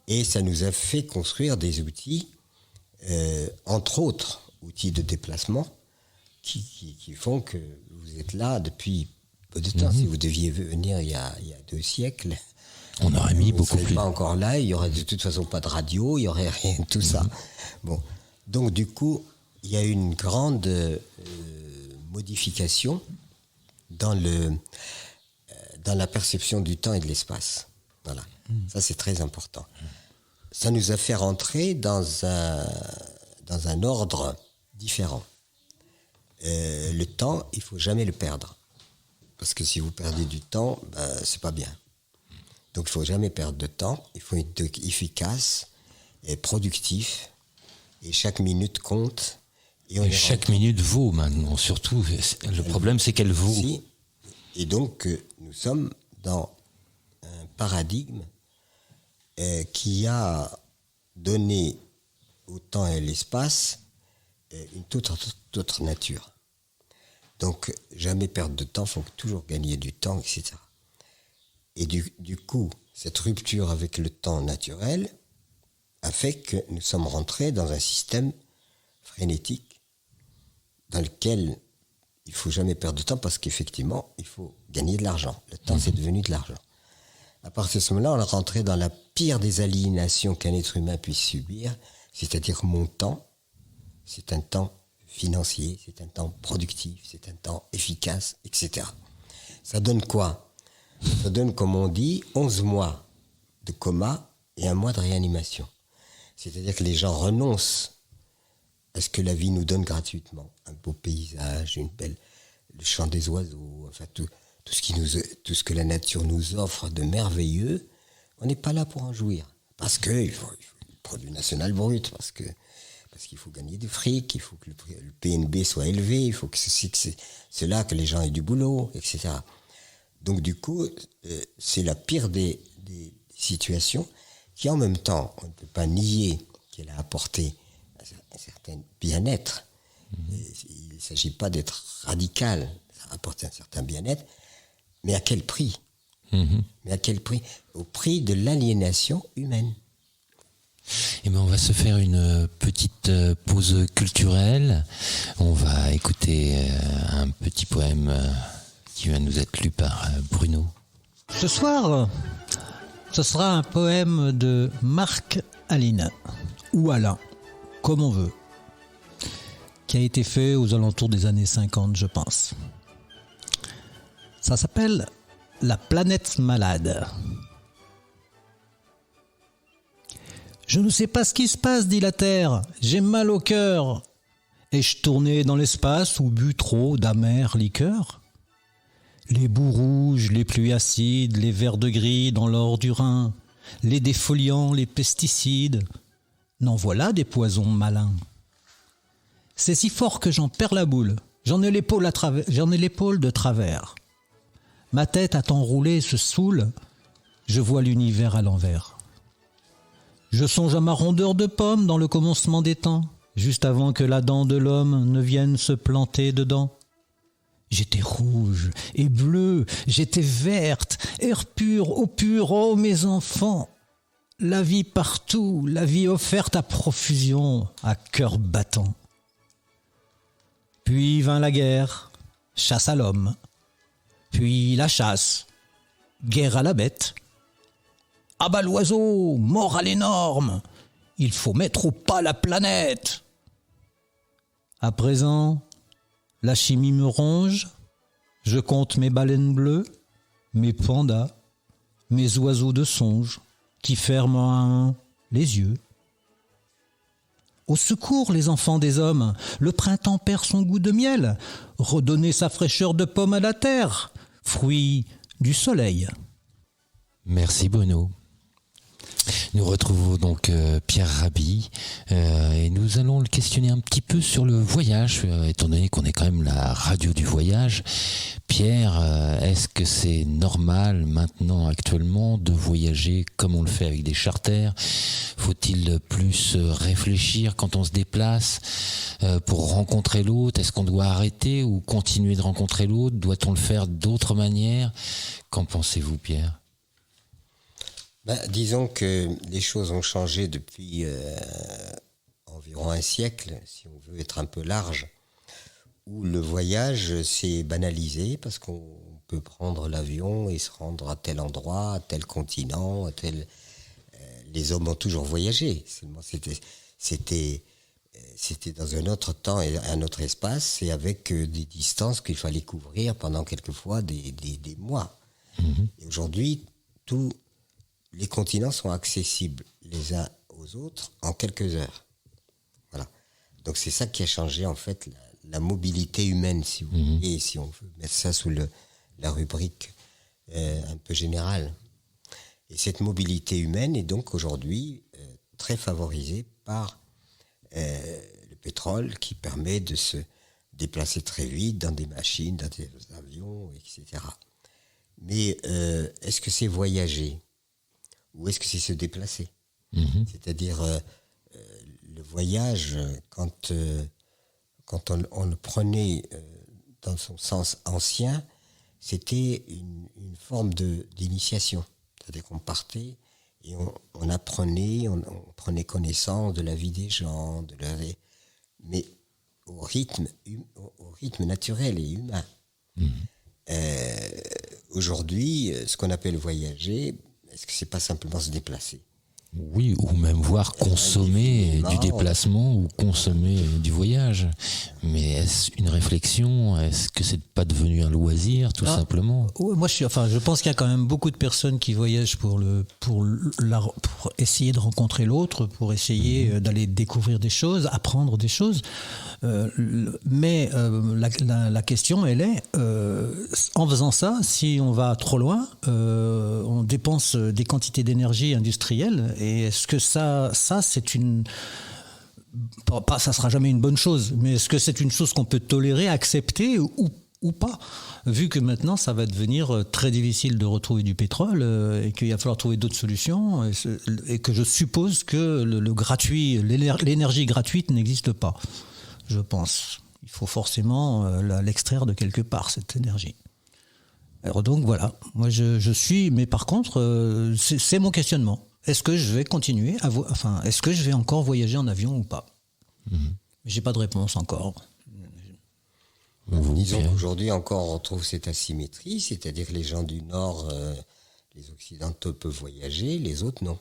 Et ça nous a fait construire des outils, entre autres outils de déplacement, qui font que vous êtes là depuis peu de temps. Si vous deviez venir il y a 2 siècles,
on aurait mis beaucoup plus.
Vous ne serez pas encore là, il n'y aurait de toute façon pas de radio, il n'y aurait rien de tout ça. Bon. Donc du coup, il y a une grande modification dans la perception du temps et de l'espace. Voilà. Ça, c'est très important. Ça nous a fait rentrer dans un ordre différent. Le temps, il ne faut jamais le perdre. Parce que si vous perdez du temps, c'est pas bien. Donc il ne faut jamais perdre de temps. Il faut être efficace et productif. Et chaque minute compte.
Et chaque minute vaut maintenant. Surtout, le problème, c'est qu'elle vaut.
Si. Et donc, nous sommes dans un paradigme qui a donné au temps et à l'espace une toute autre nature. Donc, jamais perdre de temps, il faut toujours gagner du temps, etc. Et du coup, cette rupture avec le temps naturel a fait que nous sommes rentrés dans un système frénétique dans lequel il ne faut jamais perdre de temps parce qu'effectivement, il faut gagner de l'argent. Le temps, c'est devenu de l'argent. À partir de ce moment-là, on est rentré dans la pire des aliénations qu'un être humain puisse subir, c'est-à-dire mon temps, c'est un temps financier, c'est un temps productif, c'est un temps efficace, etc. Ça donne quoi? Ça donne, comme on dit, 11 mois de coma et 1 mois de réanimation. C'est-à-dire que les gens renoncent à ce que la vie nous donne gratuitement. Un beau paysage, le chant des oiseaux, enfin tout ce que la nature nous offre de merveilleux, on n'est pas là pour en jouir. Parce qu'il faut le produit national brut, parce qu'il faut gagner du fric, il faut que le PNB soit élevé, il faut que c'est là que les gens aient du boulot, etc. Donc du coup, c'est la pire des situations qui en même temps, on ne peut pas nier qu'elle a apporté un certain bien-être. Il ne s'agit pas d'être radical, ça a apporté un certain bien-être, mais à quel prix? Mais à quel prix? Au prix de l'aliénation humaine.
Eh bien, on va se faire une petite pause culturelle. On va écouter un petit poème qui va nous être lu par Bruno.
Ce soir, ce sera un poème de Marc Aline, ou Alain, comme on veut, qui a été fait aux alentours des années 50, je pense. Ça s'appelle « La planète malade ». Je ne sais pas ce qui se passe, dit la Terre, j'ai mal au cœur. Ai-je tourné dans l'espace ou bu trop d'amères liqueurs? Les boues rouges, les pluies acides, les vers de gris dans l'or du Rhin, les défoliants, les pesticides, n'en voilà des poisons malins. C'est si fort que j'en perds la boule, j'en ai l'épaule de travers. Ma tête à t'enrouler se saoule, je vois l'univers à l'envers. Je songe à ma rondeur de pomme dans le commencement des temps, juste avant que la dent de l'homme ne vienne se planter dedans. J'étais rouge et bleue, j'étais verte, air pur, eau pure, oh mes enfants. La vie partout, la vie offerte à profusion, à cœur battant. Puis vint la guerre, chasse à l'homme. Puis la chasse, guerre à la bête. Abat l'oiseau, mort à l'énorme, il faut mettre au pas la planète. À présent, la chimie me ronge, je compte mes baleines bleues, mes pandas, mes oiseaux de songe, qui ferment à un les yeux. Au secours, les enfants des hommes, le printemps perd son goût de miel, redonnez sa fraîcheur de pomme à la terre, fruit du soleil.
Merci Bruno. Nous retrouvons donc Pierre Rabhi et nous allons le questionner un petit peu sur le voyage, étant donné qu'on est quand même la radio du voyage. Pierre, est-ce que c'est normal maintenant, actuellement, de voyager comme on le fait avec des charters ? Faut-il plus réfléchir quand on se déplace pour rencontrer l'autre ? Est-ce qu'on doit arrêter ou continuer de rencontrer l'autre ? Doit-on le faire d'autres manières ? Qu'en pensez-vous, Pierre ?
Disons que les choses ont changé depuis environ un siècle, si on veut être un peu large, où le voyage s'est banalisé parce qu'on peut prendre l'avion et se rendre à tel endroit, à tel continent, à tel... les hommes ont toujours voyagé, seulement c'était dans un autre temps et un autre espace et avec des distances qu'il fallait couvrir pendant quelquefois des mois. Et aujourd'hui, tous les continents sont accessibles les uns aux autres en quelques heures. Voilà. Donc c'est ça qui a changé en fait la mobilité humaine, si vous voulez, si on veut mettre ça sous la rubrique un peu générale. Et cette mobilité humaine est donc aujourd'hui très favorisée par le pétrole qui permet de se déplacer très vite dans des machines, dans des avions, etc. Mais est-ce que c'est voyager ? Ou est-ce que c'est se déplacer ? C'est-à-dire, le voyage, quand on le prenait dans son sens ancien, c'était une forme d'initiation. C'est-à-dire qu'on partait et on apprenait, on prenait connaissance de la vie des gens, mais au rythme naturel et humain. Aujourd'hui, ce qu'on appelle voyager, est-ce que c'est pas simplement se déplacer ?
Oui, ou même voir consommer du déplacement ou consommer du voyage. Mais est-ce une réflexion ? Est-ce que c'est pas devenu un loisir, tout simplement ?
Moi, je pense qu'il y a quand même beaucoup de personnes qui voyagent pour essayer de rencontrer l'autre, pour essayer d'aller découvrir des choses, apprendre des choses. Mais la question, elle est, en faisant ça, si on va trop loin, on dépense des quantités d'énergie industrielle. Et est-ce que ça c'est une... ça sera jamais une bonne chose, mais est-ce que c'est une chose qu'on peut tolérer, accepter ou pas ? Vu que maintenant, ça va devenir très difficile de retrouver du pétrole et qu'il va falloir trouver d'autres solutions et que je suppose que le gratuit, l'énergie gratuite n'existe pas, je pense. Il faut forcément l'extraire de quelque part, cette énergie. Alors donc voilà, moi je suis, mais par contre, c'est mon questionnement. Est-ce que je vais continuer est-ce que je vais encore voyager en avion ou pas ? J'ai pas de réponse encore.
Disons qu'aujourd'hui encore on retrouve cette asymétrie, c'est-à-dire que les gens du Nord, les Occidentaux peuvent voyager, les autres non.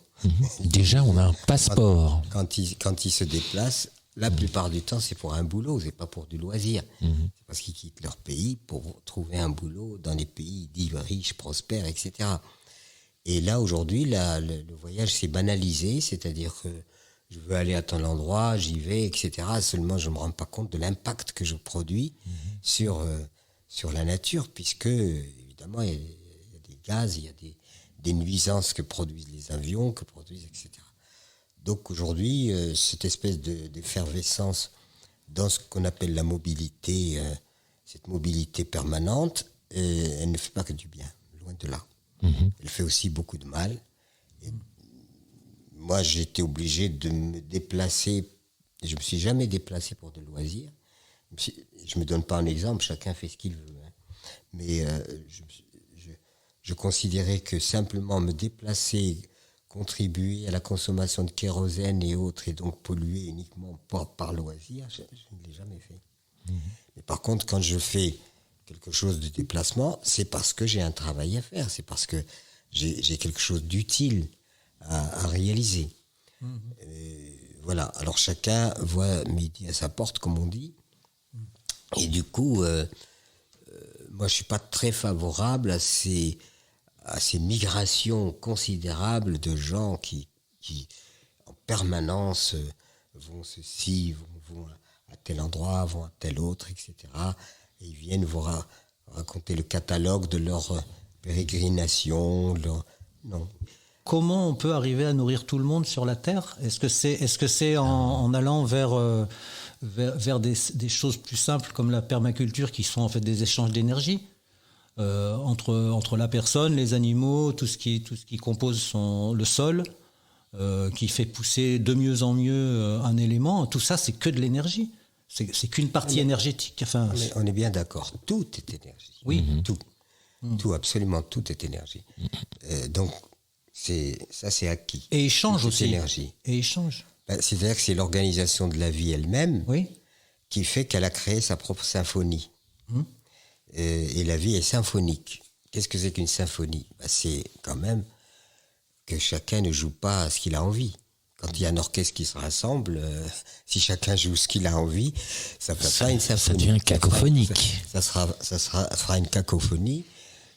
Déjà on a un passeport.
Quand ils se déplacent, la plupart du temps c'est pour un boulot, c'est pas pour du loisir. C'est parce qu'ils quittent leur pays pour trouver un boulot dans les pays dits riches, prospères, etc. Et là, aujourd'hui, le voyage s'est banalisé, c'est-à-dire que je veux aller à tel endroit, j'y vais, etc. Seulement, je ne me rends pas compte de l'impact que je produis sur la nature, puisque, évidemment, il y a des gaz, il y a des nuisances que produisent les avions, etc. Donc, aujourd'hui, cette espèce d'effervescence dans ce qu'on appelle la mobilité, cette mobilité permanente, elle ne fait pas que du bien, loin de là. Elle fait aussi beaucoup de mal. Et moi, j'ai été obligé de me déplacer. Je me suis jamais déplacé pour de loisirs. Je me donne pas un exemple, chacun fait ce qu'il veut. Hein. Mais je considérais que simplement me déplacer, contribuer à la consommation de kérosène et autres, et donc polluer uniquement par loisir, je ne l'ai jamais fait. Mais par contre, quand je fais quelque chose de déplacement, c'est parce que j'ai un travail à faire, c'est parce que j'ai quelque chose d'utile à réaliser. Voilà, alors chacun voit midi à sa porte, comme on dit. Et du coup, moi je suis pas très favorable à ces migrations considérables de gens qui en permanence vont ceci, vont à tel endroit, vont à tel autre, etc. Et ils viennent vous raconter le catalogue de leur pérégrination. Non.
Comment on peut arriver à nourrir tout le monde sur la Terre ? Est-ce que c'est en allant vers des choses plus simples comme la permaculture, qui sont en fait des échanges d'énergie entre la personne, les animaux, tout ce qui compose le sol, qui fait pousser de mieux en mieux un élément. Tout ça, c'est que de l'énergie. C'est qu'une partie énergétique. Enfin,
mais on est bien d'accord. Tout est énergie.
Oui.
Tout. Tout, absolument tout est énergie. Donc, c'est acquis.
Et échange aussi.
Énergie.
Et échange.
C'est-à-dire que c'est l'organisation de la vie elle-même qui fait qu'elle a créé sa propre symphonie. Et la vie est symphonique. Qu'est-ce que c'est qu'une symphonie ? C'est quand même que chacun ne joue pas à ce qu'il a envie. Quand il y a un orchestre qui se rassemble, si chacun joue ce qu'il a envie, ça ne fait pas une symphonie.
Ça devient cacophonique.
Ça sera une cacophonie,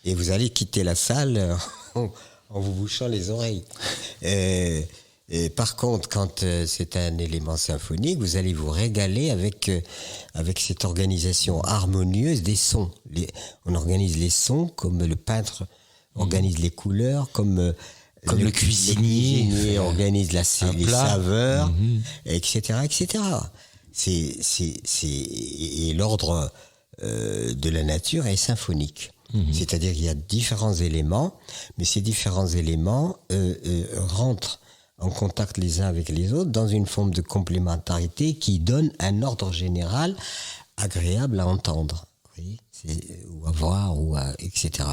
et vous allez quitter la salle en vous bouchant les oreilles. Et par contre, quand c'est un élément symphonique, vous allez vous régaler avec cette organisation harmonieuse des sons. On organise les sons comme le peintre organise les couleurs, comme le cuisinier organise les saveurs, etc., etc. Et l'ordre de la nature est symphonique. C'est-à-dire qu'il y a différents éléments, mais ces différents éléments rentrent en contact les uns avec les autres dans une forme de complémentarité qui donne un ordre général agréable à entendre, ou à voir, etc.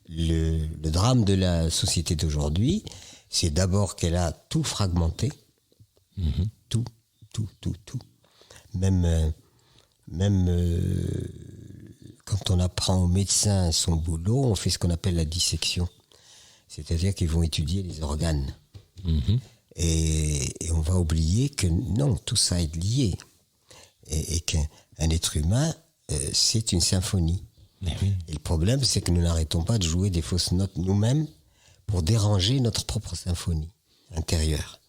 Le drame de la société d'aujourd'hui, c'est d'abord qu'elle a tout fragmenté, tout. Même quand on apprend aux médecins son boulot, on fait ce qu'on appelle la dissection. C'est-à-dire qu'ils vont étudier les organes. Et on va oublier que non, tout ça est lié. Et qu'un être humain, c'est une symphonie. Et le problème, c'est que nous n'arrêtons pas de jouer des fausses notes nous-mêmes pour déranger notre propre symphonie intérieure.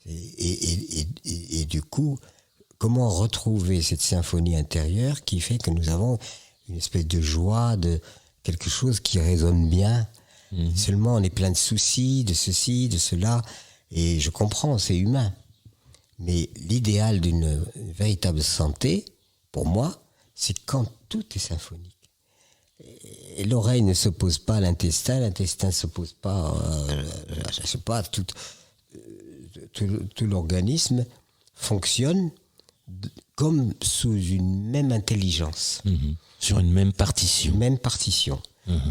Et du coup, comment retrouver cette symphonie intérieure qui fait que nous avons une espèce de joie, de quelque chose qui résonne bien. Seulement, on est plein de soucis, de ceci, de cela, et je comprends, c'est humain. Mais l'idéal d'une véritable santé, pour moi, c'est quand tout est symphonique. Et l'oreille ne s'oppose pas à l'intestin ne s'oppose pas, je sais pas, tout l'organisme fonctionne comme sous une même intelligence.
Sur une même partition.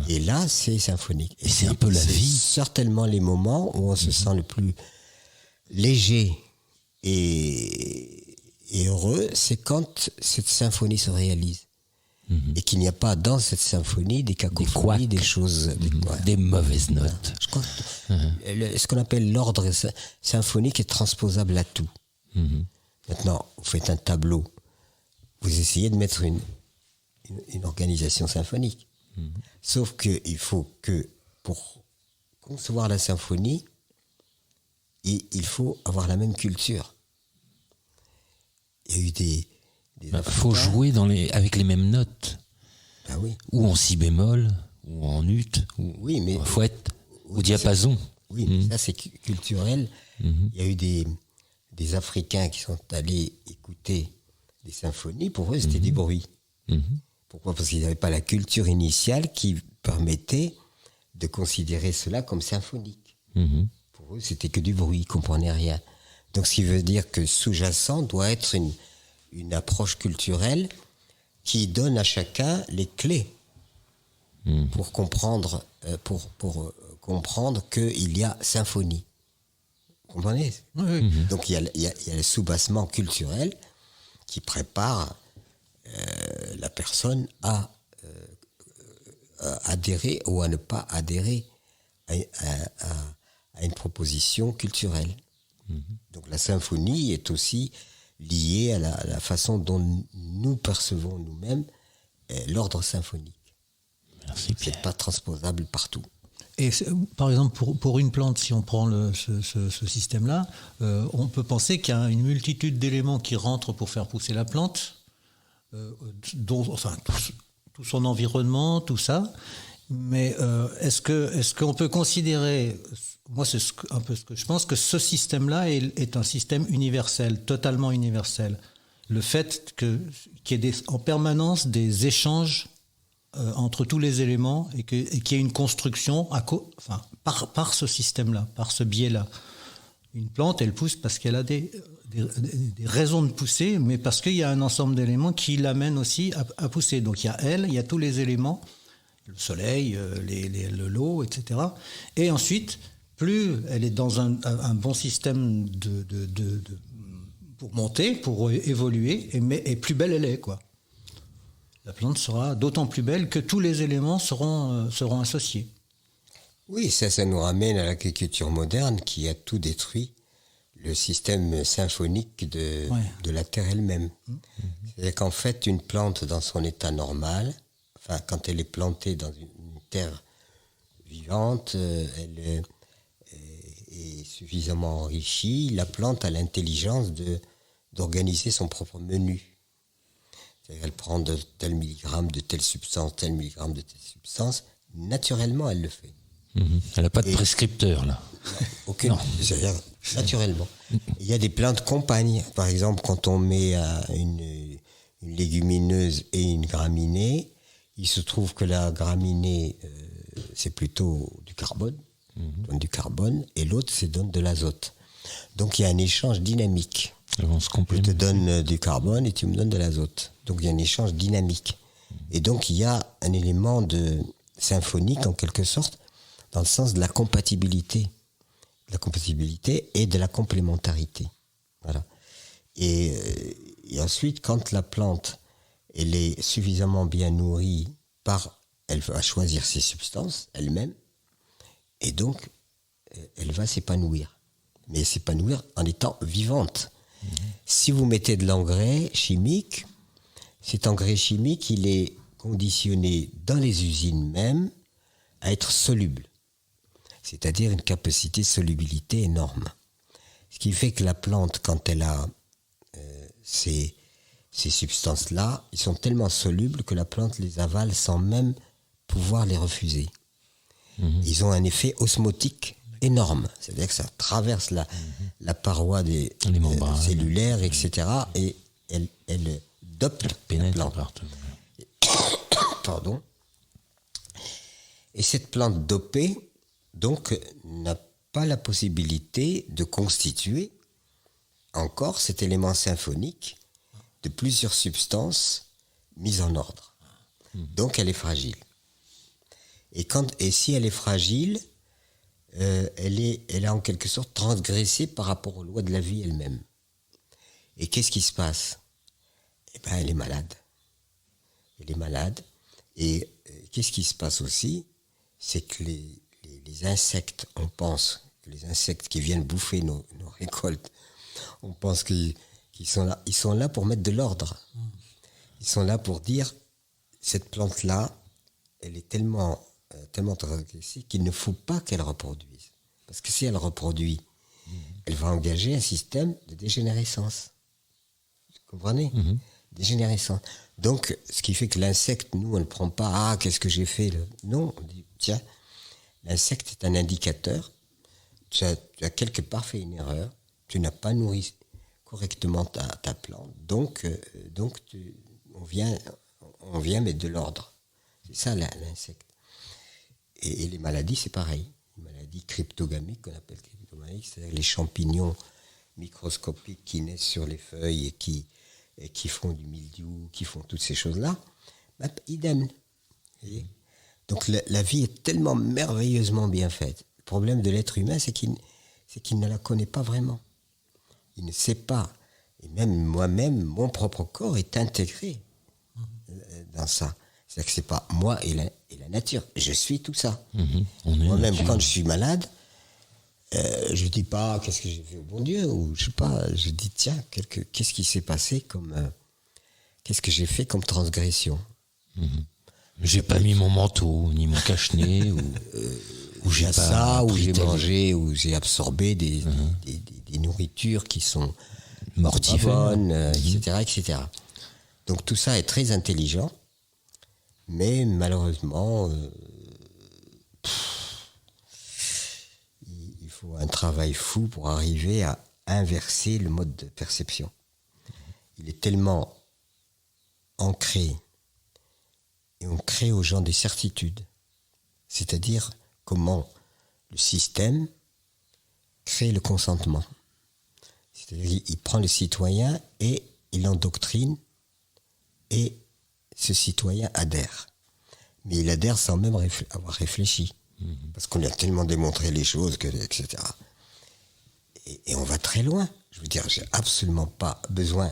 Et là, c'est symphonique.
Et c'est un peu la vie.
Certainement les moments où on se sent le plus léger et heureux, c'est quand cette symphonie se réalise. Et qu'il n'y a pas dans cette symphonie des cacophonies, des choses...
Des mauvaises notes.
Je crois que ce qu'on appelle l'ordre symphonique est transposable à tout. Maintenant, vous faites un tableau, vous essayez de mettre une organisation symphonique. Sauf qu'il faut que, pour concevoir la symphonie, il faut avoir la même culture. Il y a eu des
Il faut jouer avec les mêmes notes.
Ah oui.
Ou en si bémol, ou en ut, ou en fouette, ou diapason.
Mais ça c'est culturel. Il y a eu des Africains qui sont allés écouter des symphonies. Pour eux, c'était des bruits. Pourquoi ? Parce qu'ils n'avaient pas la culture initiale qui permettait de considérer cela comme symphonique.
Mhm.
Pour eux, c'était que du bruit, ils ne comprenaient rien. Donc, ce qui veut dire que sous-jacent doit être une approche culturelle qui donne à chacun les clés pour comprendre, comprendre qu'il y a symphonie. Vous comprenez ?
Oui.
Donc, il y a le soubassement culturel qui prépare la personne à adhérer ou à ne pas adhérer à une proposition culturelle. Donc la symphonie est aussi liée à la façon dont nous percevons nous-mêmes l'ordre symphonique.
Merci Pierre.
C'est pas transposable partout.
Et par exemple, pour une plante, si on prend ce système-là, on peut penser qu'il y a une multitude d'éléments qui rentrent pour faire pousser la plante, tout son environnement, tout ça. Mais est-ce qu'on peut considérer, moi c'est un peu ce que je pense, que ce système-là est un système universel, totalement universel. Le fait qu'il y ait en permanence des échanges entre tous les éléments et qu'il y ait une construction par ce système-là, par ce biais-là. Une plante, elle pousse parce qu'elle a des raisons de pousser, mais parce qu'il y a un ensemble d'éléments qui l'amènent aussi à pousser. Donc il y a tous les éléments, le soleil, l'eau, etc. Et ensuite, plus elle est dans un bon système pour monter, pour évoluer, et plus belle elle est, quoi. La plante sera d'autant plus belle que tous les éléments seront associés.
Oui, ça nous ramène à l'agriculture moderne qui a tout détruit, le système symphonique de la terre elle-même. C'est-à-dire qu'en fait, une plante dans son état normal, quand elle est plantée dans une terre vivante, elle est suffisamment enrichie, la plante a l'intelligence d'organiser son propre menu. C'est-à-dire qu'elle prend de tel milligramme de telle substance, tel milligramme de telle substance, naturellement elle le fait.
Elle n'a pas de prescripteur, là.
Aucune. C'est-à-dire, naturellement. Il y a des plantes compagnes. Par exemple, quand on met une légumineuse et une graminée, il se trouve que la graminée, c'est plutôt du carbone, donne du carbone, et l'autre, c'est donne de l'azote. Donc, il y a un échange dynamique.
Elles vont se
Je
complémenter.
te donne du carbone et tu me donnes de l'azote. Donc, il y a un échange dynamique. Et donc, il y a un élément de symphonique, en quelque sorte, dans le sens de la compatibilité. La compatibilité et de la complémentarité. Voilà. Et ensuite, quand la plante, elle est suffisamment bien nourrie elle va choisir ses substances elle-même, et donc, elle va s'épanouir. Mais s'épanouir en étant vivante. Si vous mettez de l'engrais chimique, cet engrais chimique, il est conditionné dans les usines même à être soluble. C'est-à-dire une capacité de solubilité énorme. Ce qui fait que la plante, quand elle a ces substances-là, ils sont tellement solubles que la plante les avale sans même pouvoir les refuser. Ils ont un effet osmotique énorme. C'est-à-dire que ça traverse la paroi des
membranes
cellulaires, etc. Et elle dope la
Pénètre
plante.
partout.
Pardon. Et cette plante dopée, donc, n'a pas la possibilité de constituer encore cet élément symphonique de plusieurs substances mises en ordre. Donc, elle est fragile. Et si elle est fragile, elle a en quelque sorte transgressé par rapport aux lois de la vie elle-même. Et qu'est-ce qui se passe ? Eh bien, elle est malade. Elle est malade. Et qu'est-ce qui se passe aussi ? C'est que les insectes, on pense que les insectes qui viennent bouffer nos récoltes, on pense qu'ils sont là. Ils sont là pour mettre de l'ordre. Ils sont là pour dire, cette plante-là, elle est tellement transgressée qu'il ne faut pas qu'elle reproduise. Parce que si elle reproduit, elle va engager un système de dégénérescence. Vous comprenez ? Dégénérescence. Donc, ce qui fait que l'insecte, nous, on ne prend pas « Ah, qu'est-ce que j'ai fait ?» Non, on dit « Tiens, l'insecte est un indicateur. Tu as quelque part fait une erreur. Tu n'as pas nourri correctement ta plante. Donc on vient mettre de l'ordre. » C'est ça, l'insecte. Et les maladies, c'est pareil. Les maladies cryptogamiques, qu'on appelle cryptogamiques, c'est-à-dire les champignons microscopiques qui naissent sur les feuilles et qui font du mildiou, qui font toutes ces choses-là, idem. Vous voyez ? Donc la vie est tellement merveilleusement bien faite. Le problème de l'être humain, c'est qu'il ne la connaît pas vraiment. Il ne sait pas. Et même moi-même, mon propre corps est intégré dans ça. C'est-à-dire que c'est pas moi et la nature. Je suis tout ça. Moi-même, quand je suis malade, je dis pas qu'est-ce que j'ai fait au bon Dieu, ou je sais pas, je dis tiens, qu'est-ce qui s'est passé qu'est-ce que j'ai fait comme transgression.
J'ai pas mis mon manteau, ni mon cache-nez, ou j'ai pas
ça, ou j'ai
telle-
mangé, ou j'ai absorbé des nourritures qui sont
mortifère.
pas bonnes, etc., etc. Donc tout ça est très intelligent, mais malheureusement, il faut un travail fou pour arriver à inverser le mode de perception. Il est tellement ancré, et on crée aux gens des certitudes. C'est-à-dire comment le système crée le consentement. C'est-à-dire il prend le citoyen et il l'endoctrine, et ce citoyen adhère. Mais il adhère sans même avoir réfléchi. Parce qu'on lui a tellement démontré les choses, etc. Et on va très loin. Je veux dire, j'ai absolument pas besoin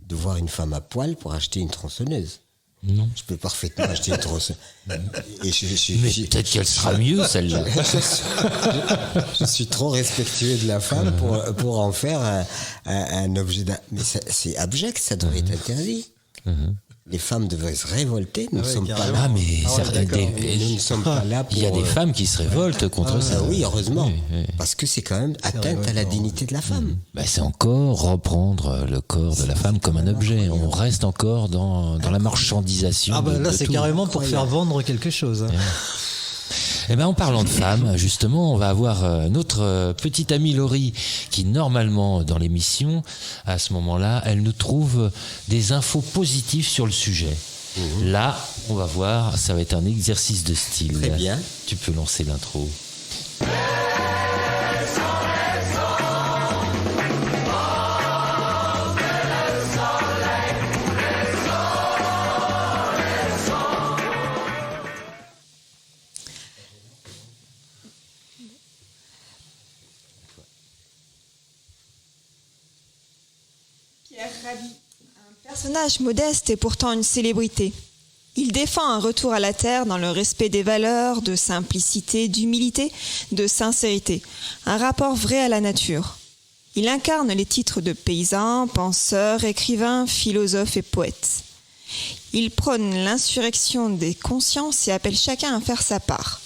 de voir une femme à poil pour acheter une tronçonneuse.
Non.
Je peux parfaitement acheter une tronçonneuse. Et
Mais peut-être qu'elle sera mieux, celle-là.
Je suis trop respectueux de la femme pour en faire un objet mais c'est abject, ça devrait être interdit. Les femmes devraient se révolter. Nous ne sommes pas là.
Ah, mais
Nous ne sommes pas là pour...
il y a des femmes qui se révoltent contre ça.
Oui, heureusement.
Oui.
Parce que c'est quand même atteinte à la dignité de la femme.
C'est encore reprendre le corps de la femme comme un objet. On reste encore dans la marchandisation.
Ah
de
là, c'est
tout.
carrément pour faire vendre quelque chose. Hein.
En parlant de femmes, justement, on va avoir notre petite amie Laurie qui, normalement, dans l'émission, à ce moment-là, elle nous trouve des infos positives sur le sujet. Là, on va voir, ça va être un exercice de style.
Très bien.
Tu peux lancer l'intro.
Pierre Rabhi, un personnage modeste et pourtant une célébrité. Il défend un retour à la terre dans le respect des valeurs, de simplicité, d'humilité, de sincérité, un rapport vrai à la nature. Il incarne les titres de paysan, penseur, écrivain, philosophe et poète. Il prône l'insurrection des consciences et appelle chacun à faire sa part.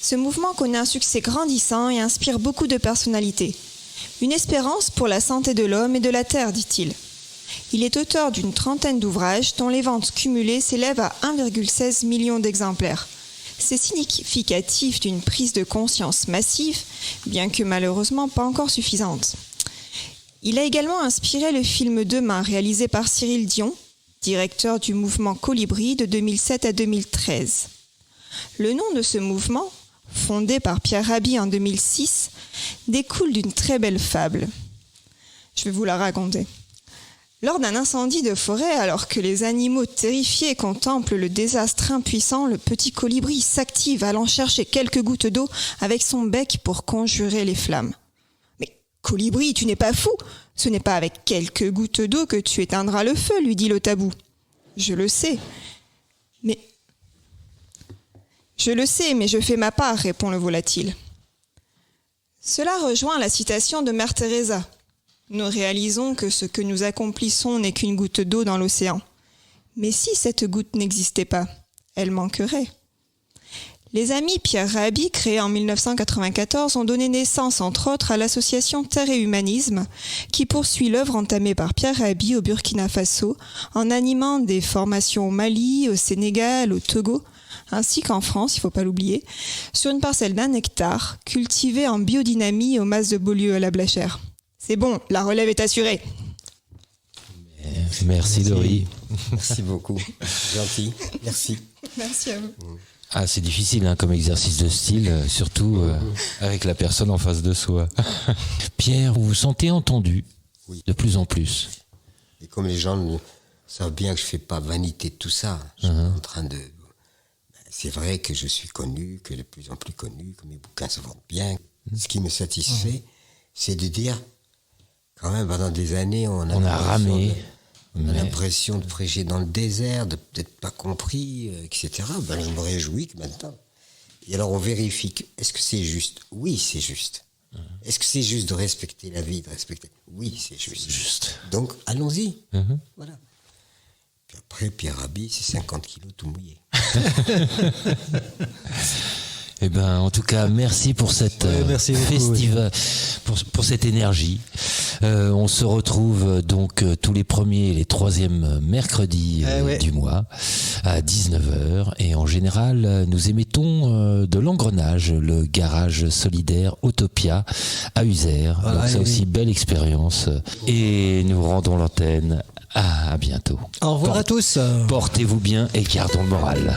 Ce mouvement connaît un succès grandissant et inspire beaucoup de personnalités. Une espérance pour la santé de l'homme et de la terre, dit-il. Il est auteur d'une trentaine d'ouvrages dont les ventes cumulées s'élèvent à 1,16 million d'exemplaires. C'est significatif d'une prise de conscience massive, bien que malheureusement pas encore suffisante. Il a également inspiré le film Demain, réalisé par Cyril Dion, directeur du mouvement Colibri de 2007 à 2013. Le nom de ce mouvement, fondé par Pierre Rabhi en 2006, découle d'une très belle fable. Je vais vous la raconter. Lors d'un incendie de forêt, alors que les animaux terrifiés contemplent le désastre impuissant, le petit colibri s'active allant chercher quelques gouttes d'eau avec son bec pour conjurer les flammes. « Mais colibri, tu n'es pas fou! Ce n'est pas avec quelques gouttes d'eau que tu éteindras le feu, lui dit le tabou. Je le sais, mais je fais ma part, répond le volatile. Cela rejoint la citation de Mère Teresa. Nous réalisons que ce que nous accomplissons n'est qu'une goutte d'eau dans l'océan. Mais si cette goutte n'existait pas, elle manquerait. Les amis Pierre Rabhi, créés en 1994, ont donné naissance, entre autres, à l'association Terre et Humanisme, qui poursuit l'œuvre entamée par Pierre Rabhi au Burkina Faso, en animant des formations au Mali, au Sénégal, au Togo, ainsi qu'en France, il ne faut pas l'oublier, sur une parcelle d'1 hectare, cultivée en biodynamie au mas de Beaulieu à la Blachère. C'est bon, la relève est assurée.
Merci Laurie.
Merci beaucoup. Gentil. Merci.
Merci à vous.
Ah, c'est difficile hein, comme exercice de style, surtout avec la personne en face de soi. Pierre, vous vous sentez entendu de plus en plus.
Et comme les gens savent bien que je ne fais pas vanité de tout ça, je suis en train de... C'est vrai que je suis connu, que de plus en plus connu, que mes bouquins se vendent bien. Ce qui me satisfait, c'est de dire, quand même, pendant des années, on a ramé. On a l'impression de prêcher dans le désert, de peut-être pas compris, etc. Ben, je me réjouis que maintenant. Et alors on vérifie, est-ce que c'est juste ? Oui, c'est juste. Est-ce que c'est juste de respecter la vie, de respecter ? Oui, c'est juste. Donc, allons-y. Voilà. Puis après, Pierre Rabhi, c'est 50 kilos tout mouillé.
Eh ben, en tout cas, merci pour cette festival, pour cette énergie. On se retrouve donc tous les premiers et les troisièmes mercredis du mois à 19h. Et en général, nous émettons de l'engrenage, le garage solidaire Autopia à Uzère. Donc ça aussi, belle expérience. Et nous rendons l'antenne. À bientôt.
Au revoir à tous.
Portez-vous bien et gardons le moral.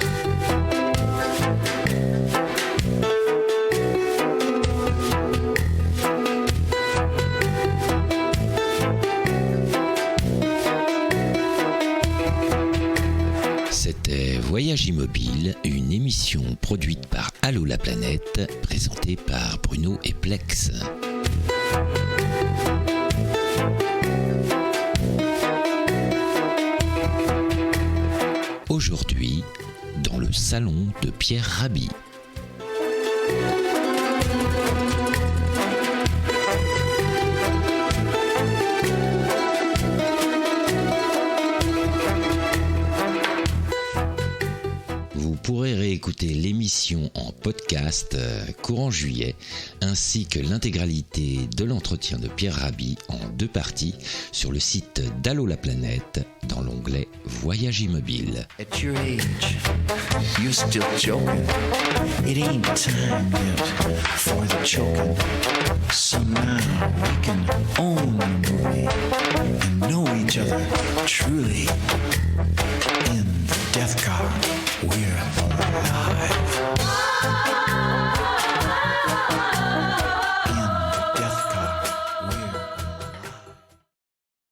C'était Voyage Immobile, une émission produite par Allô la planète, présentée par Bruno et Plex. Aujourd'hui, dans le salon de Pierre Rabhi. Vous pourrez réécouter l'émission en podcast courant juillet, ainsi que l'intégralité de l'entretien de Pierre Rabhi en 2 parties sur le site d'Allô la planète dans l'onglet Voyage Immobile.
At your age, you're still joking. It ain't time yet for the choking. So now we can own the movie and know each other truly. In the death car, we're alive.